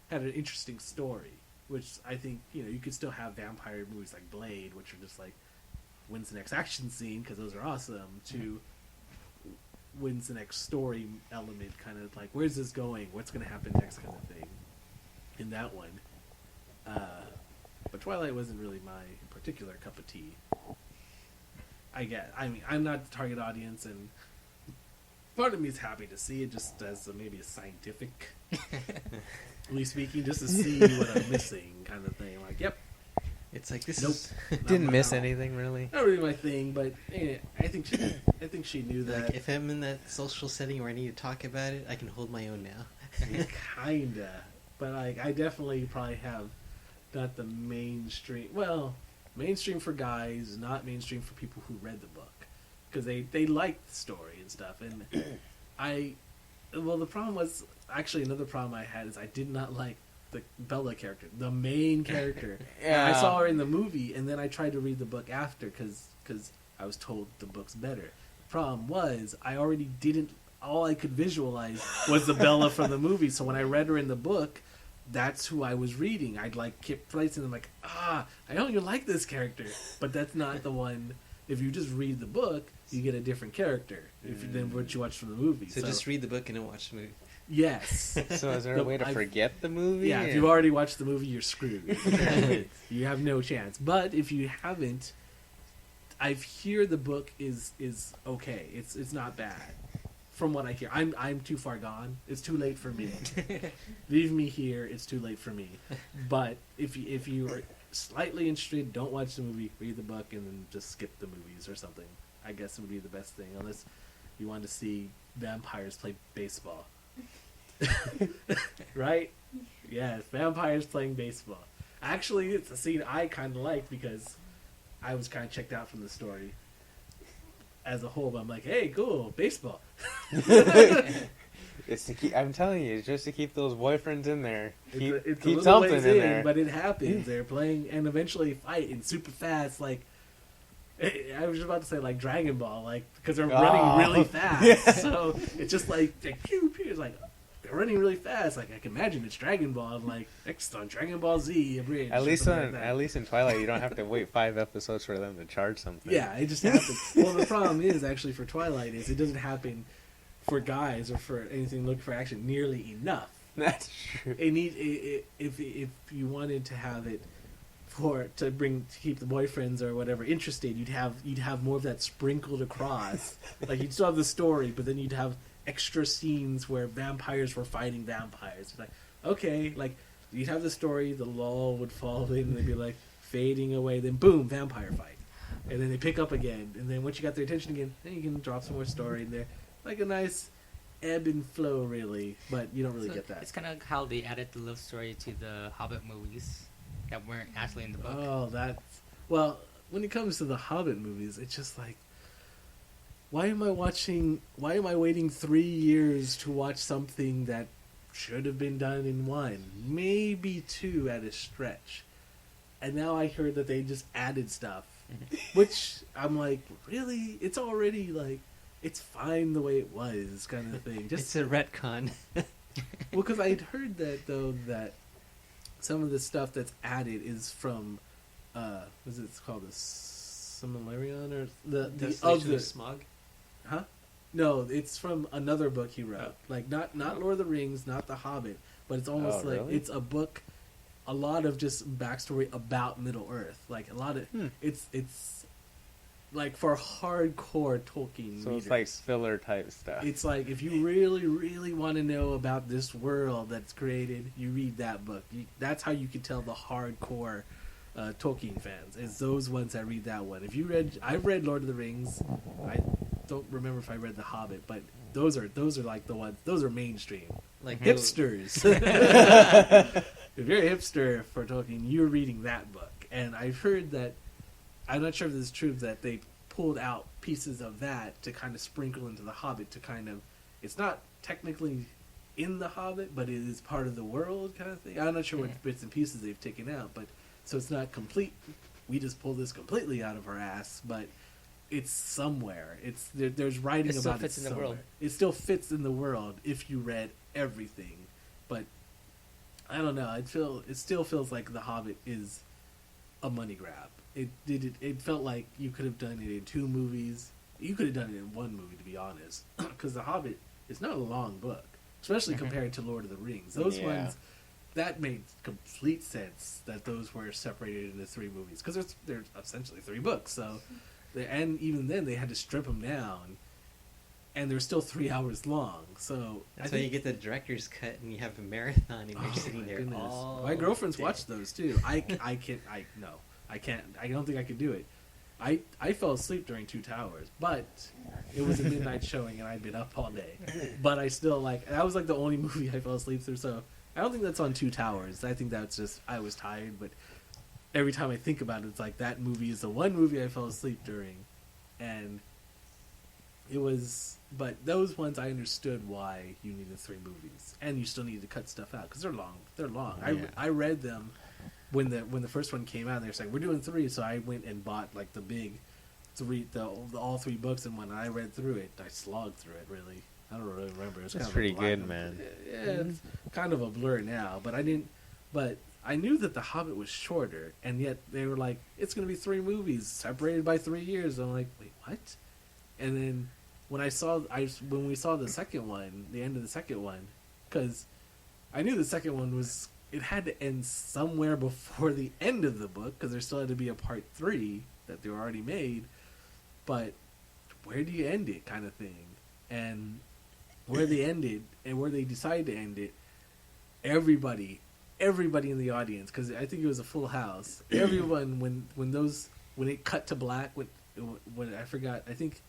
had an interesting story. Which I think you could still have vampire movies like Blade, which are just like when's the next action scene because those are awesome. To when's the next story element, kind of like where's this going, what's going to happen next, kind of thing. In that one, but Twilight wasn't really my particular cup of tea. I mean, I'm not the target audience, and part of me is happy to see it just as maybe a scientifically speaking, just to see what I'm missing, kind of thing. Like, yep, It's like this Nope. is Didn't Not miss my- anything really. Not really my thing, but I think she knew that. like if I'm in that social setting where I need to talk about it, I can hold my own now. Kinda, but like I definitely probably have not the mainstream. Well, mainstream for guys, not mainstream for people who read the book, because they liked the story and stuff. And the problem was actually another problem I had is I did not like the Bella character, the main character. Yeah. I saw her in the movie, and then I tried to read the book after because I was told the book's better. The problem was I already didn't. All I could visualize was the Bella from the movie. So when I read her in the book, that's who I was reading. I'd like keep placing them like, I don't even like this character, but that's not the one. If you just read the book, you get a different character than what you watch from the movie. So just read the book and then watch the movie. Yes. So is there a way to forget the movie? Yeah, if you've already watched the movie, you're screwed. You have no chance. But if you haven't, I hear the book is okay. It's not bad, from what I hear. I'm too far gone. It's too late for me. Leave me here. It's too late for me. But if you are slightly interested, don't watch the movie. Read the book and then just skip the movies or something. I guess it would be the best thing, unless you want to see vampires play baseball. Right? Yes, vampires playing baseball. Actually, it's a scene I kind of liked because I was kind of checked out from the story as a whole. But I'm like, hey, cool, baseball. It's to keep. I'm telling you, it's just to keep those boyfriends in there. Keep, It's a keep little something ways in there. but it happens. They're playing and eventually fight and super fast. Like I was just about to say, like Dragon Ball, like because they're running really fast. Yeah. So it's just like pew pew. It's like they're running really fast. Like I can imagine it's Dragon Ball. I'm like next on Dragon Ball Z, a bridge. At or least something on like that. at least in Twilight, you don't have to wait 5 episodes for them to charge something. Yeah, it just happens. Well, the problem is actually for Twilight is it doesn't happen for guys or for anything looking for action nearly enough. That's true. If you wanted to have it to keep the boyfriends or whatever interested, you'd have more of that sprinkled across. Like you'd still have the story, but then you'd have extra scenes where vampires were fighting vampires. It's like okay, like you'd have the story, the lull would fall in, and they'd be like fading away, then boom, vampire fight, and then they pick up again, and then once you got their attention again, then you can drop some more story in there, like a nice ebb and flow, really. But you don't really get that. It's kind of how they added the love story to the Hobbit movies that weren't actually in the book. Oh, well, when it comes to the Hobbit movies, it's just like, why am I waiting 3 years to watch something that should have been done in 1, maybe 2 at a stretch? And now I heard that they just added stuff, which I'm like, really? It's already like, it's fine the way it was, kind of thing. It's a retcon. Well, because I'd heard that though that some of the stuff that's added is from, what's it called, the Silmarillion or the Desolation of Smog. Huh? No, it's from another book he wrote. Like not Lord of the Rings, not The Hobbit, but it's almost like really? it's a book, a lot of just backstory about Middle Earth. Like a lot of it's like for hardcore Tolkien So readers. it's like filler type stuff. It's like if you really, really want to know about this world that's created, you read that book. That's how you can tell the hardcore Tolkien fans. Is those ones that read that one. I've read Lord of the Rings. I don't remember if I read The Hobbit, but those are like the ones. Those are mainstream, Like hipsters. If you're a hipster for Tolkien, you're reading that book. And I've heard that. I'm not sure if this is true, that they pulled out pieces of that to kind of sprinkle into The Hobbit to kind of, it's not technically in The Hobbit, but it is part of the world kind of thing. I'm not sure what bits and pieces they've taken out, but so it's not complete. We just pulled this completely out of our ass, but it's somewhere. It's there's writing It still about fits it in the somewhere. world. It still fits in the world if you read everything, but I don't know. It still feels like The Hobbit is a money grab. It felt like you could have done it in 2 movies. You could have done it in 1 movie, to be honest, because The Hobbit is not a long book, especially compared to Lord of the Rings. Those ones, that made complete sense that those were separated into 3 movies because they're essentially 3 books. So, and even then they had to strip them down, and they're still 3 hours long. So That's why you get the director's cut and you have a marathon and you're sitting there all My girlfriend's day. watched those too. I I don't think I could do it. I fell asleep during Two Towers, but it was a midnight showing and I'd been up all day. But I still that was like the only movie I fell asleep through. So I don't think that's on Two Towers. I think that's just I was tired. But every time I think about it, it's like that movie is the one movie I fell asleep during, and it was. But those ones I understood why you needed 3 movies, and you still needed to cut stuff out because they're long. They're long. Yeah. I read them when the first one came out. They were like, we're doing 3, so I went and bought like the big 3, all 3 books, and when I read through it, I slogged through it. Really, I don't really remember. It's That's kind of pretty good, man. Yeah, it's kind of a blur now, but I didn't. But I knew that The Hobbit was shorter, and yet they were like, it's going to be 3 movies separated by 3 years. I'm like, wait, what? And then when we saw the second one, the end of the second one, because I knew the second one it had to end somewhere before the end of the book, because there still had to be a part 3 that they were already made. But where do you end it, kind of thing? And where they ended, and where they decided to end it, everybody in the audience, because I think it was a full house. Everyone, when it cut to black, when I forgot, I think.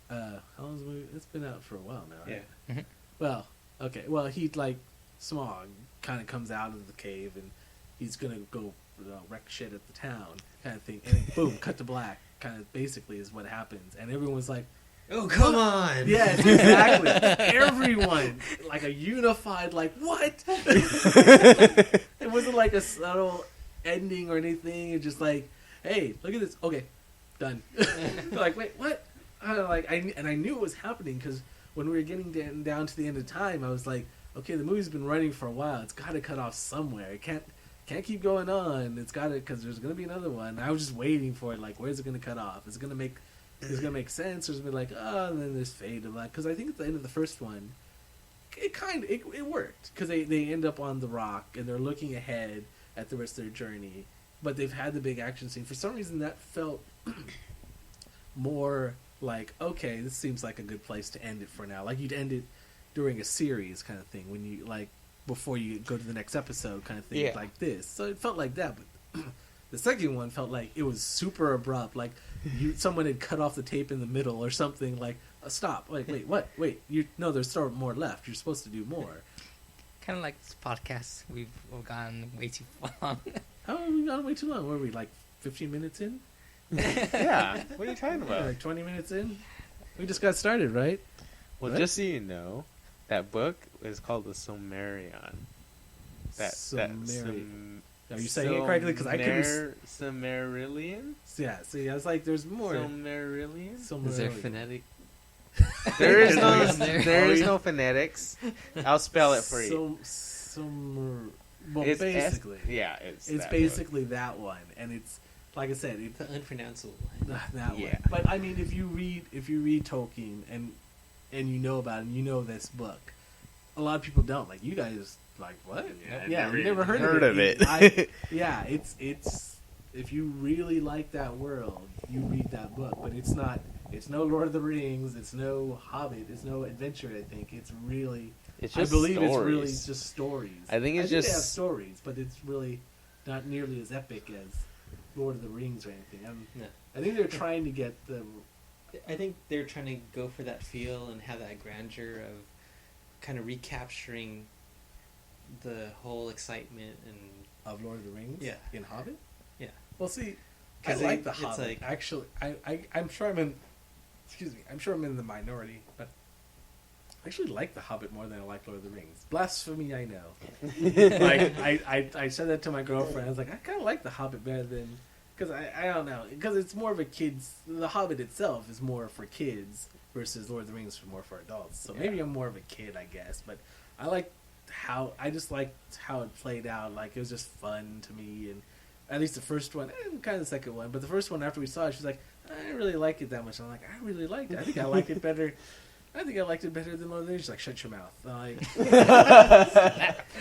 How long is the movie? It's been out for a while now, right? Yeah. Mhm. Well, okay. Well, he Smaug kind of comes out of the cave and he's gonna go wreck shit at the town, kind of thing. And then, boom, cut to black. Kind of basically is what happens, and everyone's like, Oh, come on! yes, exactly. Everyone, like a unified, like, what? It wasn't like a subtle ending or anything. It's just like, hey, look at this. Okay, done. They're like, wait, what? I knew it was happening because when we were getting down to the end of time, I was like, okay, the movie's been running for a while. It's got to cut off somewhere. It can't keep going on. It's got to, because there's going to be another one. I was just waiting for it. Like, where's it going to cut off? Is it going to make sense? Or is it going to be like, oh, and then there's fade and like, because I think at the end of the first one, it worked because they end up on the rock and they're looking ahead at the rest of their journey, but they've had the big action scene. For some reason, that felt more like, okay, this seems like a good place to end it for now. Like you'd end it during a series kind of thing when you before you go to the next episode kind of thing, Yeah. like this. So it felt like that, but the second one felt like it was super abrupt. Like someone had cut off the tape in the middle or something. Like stop. Like wait, what? Wait, no, there's still more left. You're supposed to do more. Kind of like this podcast, we've gone way too long. How have we gone way too long? Were we like 15 minutes in? Yeah. What are you talking about? Like 20 minutes in? We just got started, right? Well, What? just so you know, that book is called the Silmarillion. Are you saying it correctly? Because I couldn't. Silmarillion? Yeah, see, I was like, there's more. Silmarillion? Is there phonetic? There is no Is there? there is no phonetics. I'll spell it for you. Well, It's basically. it's It's that basically that one. And it's, like I said, The unpronounceable. that Yeah. one. But I mean, if you read Tolkien and you know about it, and you know this book, a lot of people don't. Like you guys, like what? Yeah, you never heard of it. It's if you really like that world, you read that book. But it's not. It's no Lord of the Rings. It's no Hobbit. It's no adventure. I think it's really. It's I just believe stories. it's really just stories. I think it's they have just stories, but it's really not nearly as epic as Lord of the Rings or anything. No. I think they're trying to get the. I think they're trying to go for that feel and have that grandeur of kind of recapturing the whole excitement and Of Lord of the Rings? Yeah. In Hobbit? Yeah. Well, see, I 'Cause like the it's Hobbit. like- Actually, I'm sure I'm in. Excuse me. I'm sure I'm in the minority, but I actually like the Hobbit more than I like Lord of the Rings. Blasphemy, I know. Like I said that to my girlfriend. I was like, I kind of like the Hobbit better than, because I don't know, because it's more of a kids. The Hobbit itself is more for kids versus Lord of the Rings is more for adults. So maybe I'm more of a kid, I guess. But I just liked how it played out. Like it was just fun to me, and at least the first one, and kind of the second one. But the first one, after we saw it, she was like, I didn't really like it that much. I'm like, I really liked it. I think I liked it better. I think I liked it better than Lord of the Rings. She's like, shut your mouth. I'm like,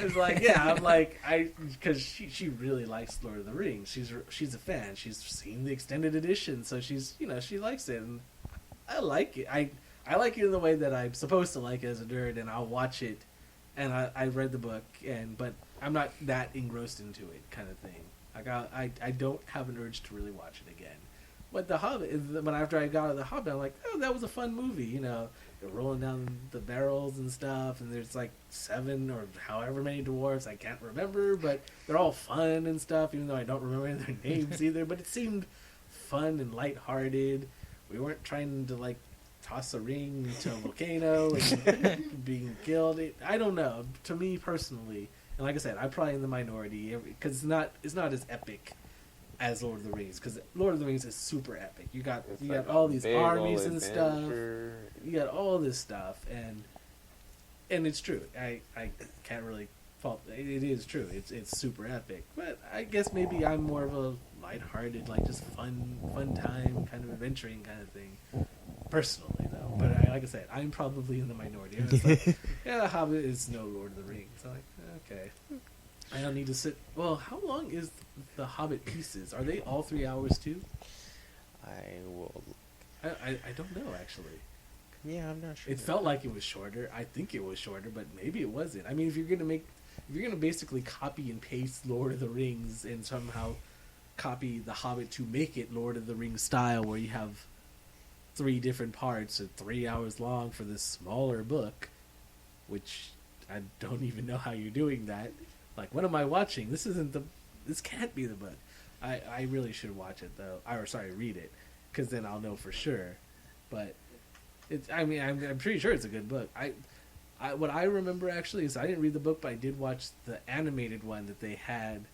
it's like, yeah, I'm like, because she really likes Lord of the Rings. She's a fan. She's seen the extended edition, so she likes it, and I like it. I like it in the way that I'm supposed to like it as a nerd, and I'll watch it, and I read the book, but I'm not that engrossed into it, kind of thing. I don't have an urge to really watch it again. But The Hobbit, but after I got out of The Hobbit, I'm like, oh, that was a fun movie. You know, they're rolling down the barrels and stuff, and there's like 7 or however many dwarves, I can't remember, but they're all fun and stuff, even though I don't remember their names either. But it seemed fun and lighthearted. We weren't trying to like toss a ring into a volcano and being killed. I don't know. To me personally, and like I said, I'm probably in the minority because it's not as epic as Lord of the Rings, because Lord of the Rings is super epic. You got all these armies and stuff. You got all this stuff, and it's true. I can't really fault. It is true. It's super epic. But I guess maybe I'm more of a lighthearted, like just fun time, kind of adventuring kind of thing. Personally, though, but like I said, I'm probably in the minority. It's like, yeah, The Hobbit is no Lord of the Rings. I'm like, okay. I don't need to sit. Well, how long is the Hobbit pieces? Are they all 3 hours too? I will. I don't know actually. Yeah, I'm not sure. It felt like it was shorter. I think it was shorter, but maybe it wasn't. I mean, if you're gonna basically copy and paste Lord of the Rings and somehow copy The Hobbit to make it Lord of the Rings style, where you have 3 different parts and 3 hours long for this smaller book, which I don't even know how you're doing that. Like, what am I watching? This can't be the book. I really should watch it though. Read it, because then I'll know for sure. But I'm pretty sure it's a good book. What I remember actually is I didn't read the book, but I did watch the animated one that they had.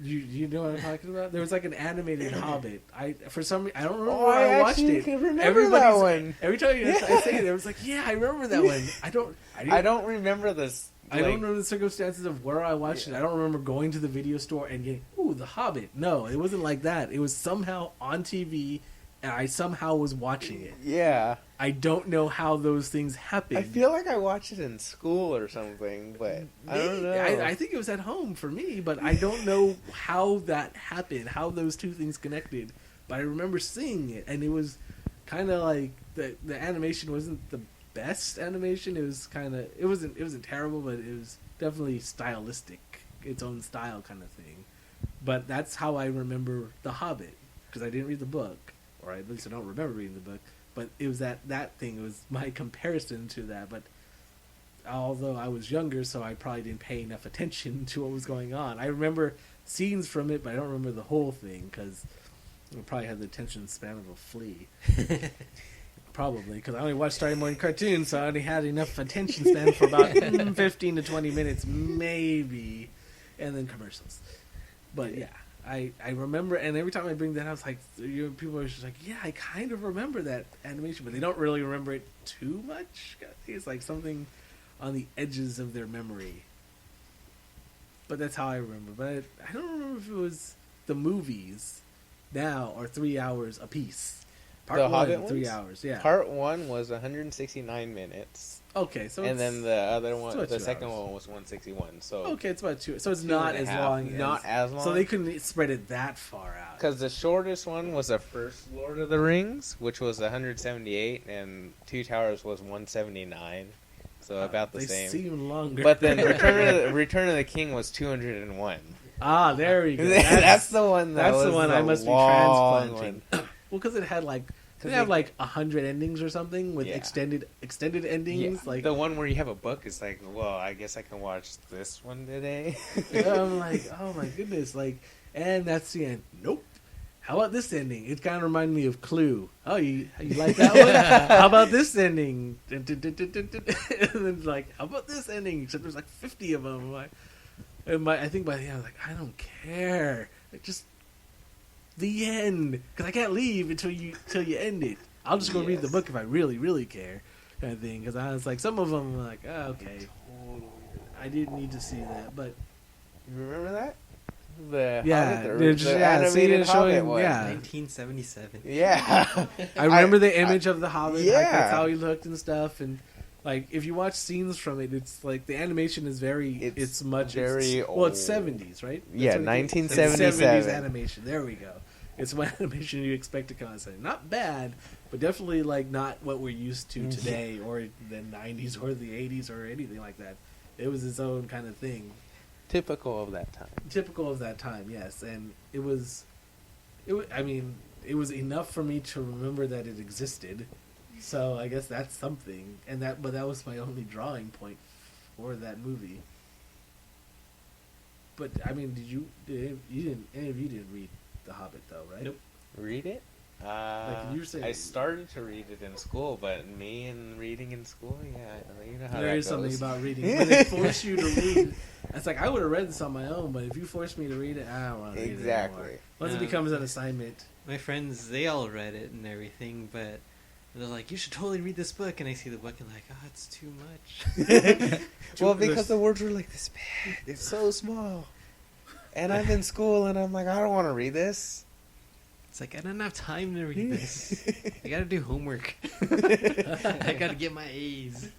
You know what I'm talking about? There was like an animated Hobbit. I don't remember where I watched it. Remember that one. Every time I say it, I was like, yeah, I remember that one. I don't remember this. I don't remember the circumstances of where I watched it. I don't remember going to the video store and getting, The Hobbit. No, it wasn't like that. It was somehow on TV, and I somehow was watching it. Yeah. I don't know how those things happened. I feel like I watched it in school or something, but I don't know. I think it was at home for me, but I don't know how that happened, how those two things connected. But I remember seeing it, and it was kind of like the animation wasn't the best animation. It was it wasn't terrible, but it was definitely stylistic, its own style kind of thing. But that's how I remember The Hobbit, because I didn't read the book, or at least I don't remember reading the book. But it was that thing. It was my comparison to that. But although I was younger, so I probably didn't pay enough attention to what was going on. I remember scenes from it, but I don't remember the whole thing, because I probably had the attention span of a flea. Probably, because I only watched Saturday morning cartoons, so I only had enough attention span for about 15 to 20 minutes, maybe, and then commercials. But yeah, I remember, and every time I bring that up, I was like, people are just like, yeah, I kind of remember that animation, but they don't really remember it too much. I think it's like something on the edges of their memory. But that's how I remember. But I don't remember if it was the movies now are 3 hours a piece. Part the 1, Hobbit 3 ones? hours, yeah. Part 1 was 169 minutes. Okay, so and then the other one, about the 2 second hours. one was 161. So okay, it's about 2. So it's not as long. Not as long. So they couldn't spread it that far out. Because the shortest one was the first Lord of the Rings, which was 178, and Two Towers was 179. So about the they same. seem longer. But then Return of the King was 201. Ah, there we go. That's the one. That's the one I must be transplanting. Well, because it had like. They have like 100 endings or something with extended endings. Yeah. Like the one where you have a book is like, well, I guess I can watch this one today. I'm like, oh my goodness, like, and that's the end. Nope. How about this ending? It kind of reminded me of Clue. Oh, you like that one? How about this ending? And then like, how about this ending? Except there's like 50 of them. I think by the end, I was like, I don't care. Just the end, because I can't leave until you end it. I'll just go read the book if I really, really care, kind of thing. Because I was like, some of them were like, oh, okay, I didn't need to see that, but you remember that? The animated Hobbit one. Yeah, 1977. Yeah, I remember the image of the Hobbit. Yeah, like, that's how he looked and stuff, and. Like, if you watch scenes from it, it's like the animation is it's old. Well, it's 70s, right? Yeah, 1977. 70s animation. There we go. It's what animation you expect to come out. Not bad, but definitely like not what we're used to today, or the 90s, or the 80s, or anything like that. It was its own kind of thing. Typical of that time. Typical of that time, yes. And it was. I mean, it was enough for me to remember that it existed. So I guess that's something. But that was my only drawing point for that movie. But I mean, any of you didn't read The Hobbit though, right? Nope. Read it? you were saying- I started to read it in school, but me and reading in school, yeah, you know how There that is something goes. about reading. When they force you to read, it's like I would have read this on my own, but if you force me to read it, I don't want to read it Exactly. anymore. Once it Um, becomes an assignment, My friends, they all read it and everything, but they're like, "You should totally read this book." And I see the book and like, "Oh, it's too much." Well, because the words were like this big. It's so small. And I'm in school, and I'm like, I don't want to read this. It's like I don't have time to read this. I gotta do homework. I gotta get my A's.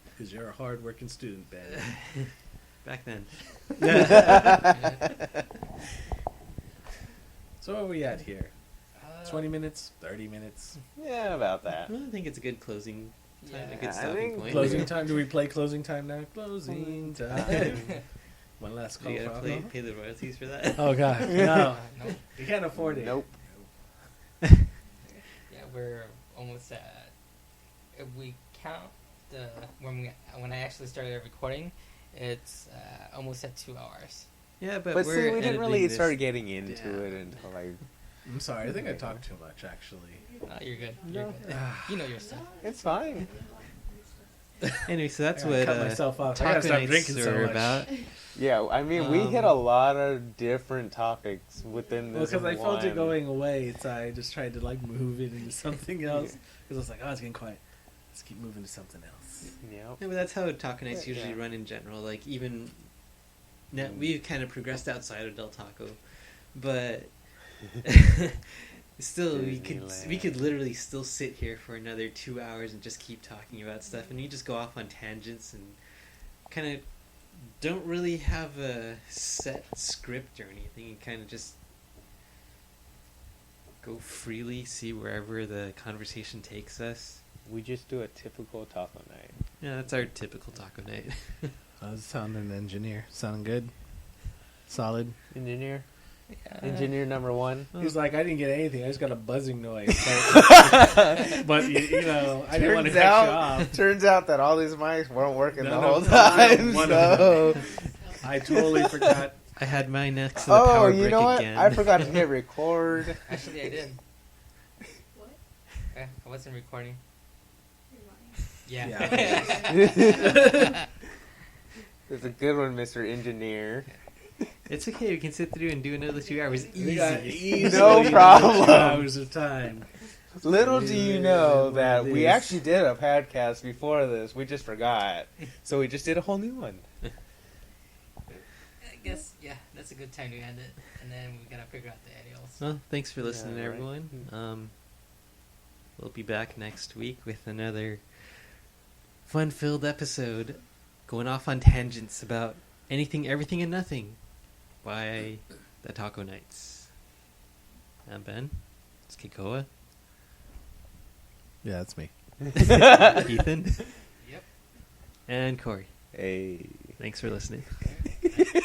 because you're a hard-working student, Ben. Back then. So where are we at here? 20 minutes? 30 minutes? Yeah, about that. Well, I think it's a good closing time, a Yeah, good I stopping think point. Closing time? Do we play closing time now? Closing time. One last call You for gotta alcohol? pay the royalties for that. Oh, God. No. Nope. You can't afford it. Nope. Yeah, we're almost at. If we count the when I actually started recording, it's almost at 2 hours. Yeah, but But we're see, we didn't editing really this. start getting into Yeah. it until like I'm sorry. I think I talked too much, actually. No, you're good. You're No. good. You know your stuff. it's fine. Anyway, so that's I gotta what cut myself off. I gotta Taco stop Nights drinking so are much. about. Yeah, I mean, we hit a lot of different topics within Well, this. because I felt it one. going away, so I just tried to like move it into something else. Because I was like, oh, it's getting quiet. Let's keep moving to something else. Yep. Yeah, but that's how Taco Nights Yeah. usually run in general. Like even now, we've kind of progressed outside of Del Taco, but still, we Disneyland. could literally still sit here for another 2 hours and just keep talking about stuff, and we just go off on tangents and kind of don't really have a set script or anything. And kind of just go freely, see wherever the conversation takes us. We just do a typical taco night. Yeah, that's our typical taco night. I was sounding an engineer. Sounding good? Solid? Engineer, Yeah. engineer number one. He's like, I didn't get anything. I just got a buzzing noise. But you know, I didn't want to cut you off. Turns out that all these mics weren't working the No, whole no, time. one of So, I totally forgot. I had mine next to the oh, power you brick know what? again. I forgot to hit record. Actually, I did. What? I wasn't recording. You're lying. Yeah. It's a good one, Mr. Engineer. It's okay. We can sit through and do another 2 hours. We got Easy. easily No another problem. 2 hours of time. Little do you know that we Yes. actually did a podcast before this. We just forgot. So we just did a whole new one. I guess, yeah, that's a good time to end it. And then we gotta figure out the adios. Well, thanks for listening, Yeah, right. everyone. We'll be back next week with another fun-filled episode, going off on tangents about anything, everything, and nothing by the Taco Nights. I'm Ben. It's Kikoa. Yeah, that's me. Ethan. Yep. And Corey. Hey. Thanks for listening. Okay.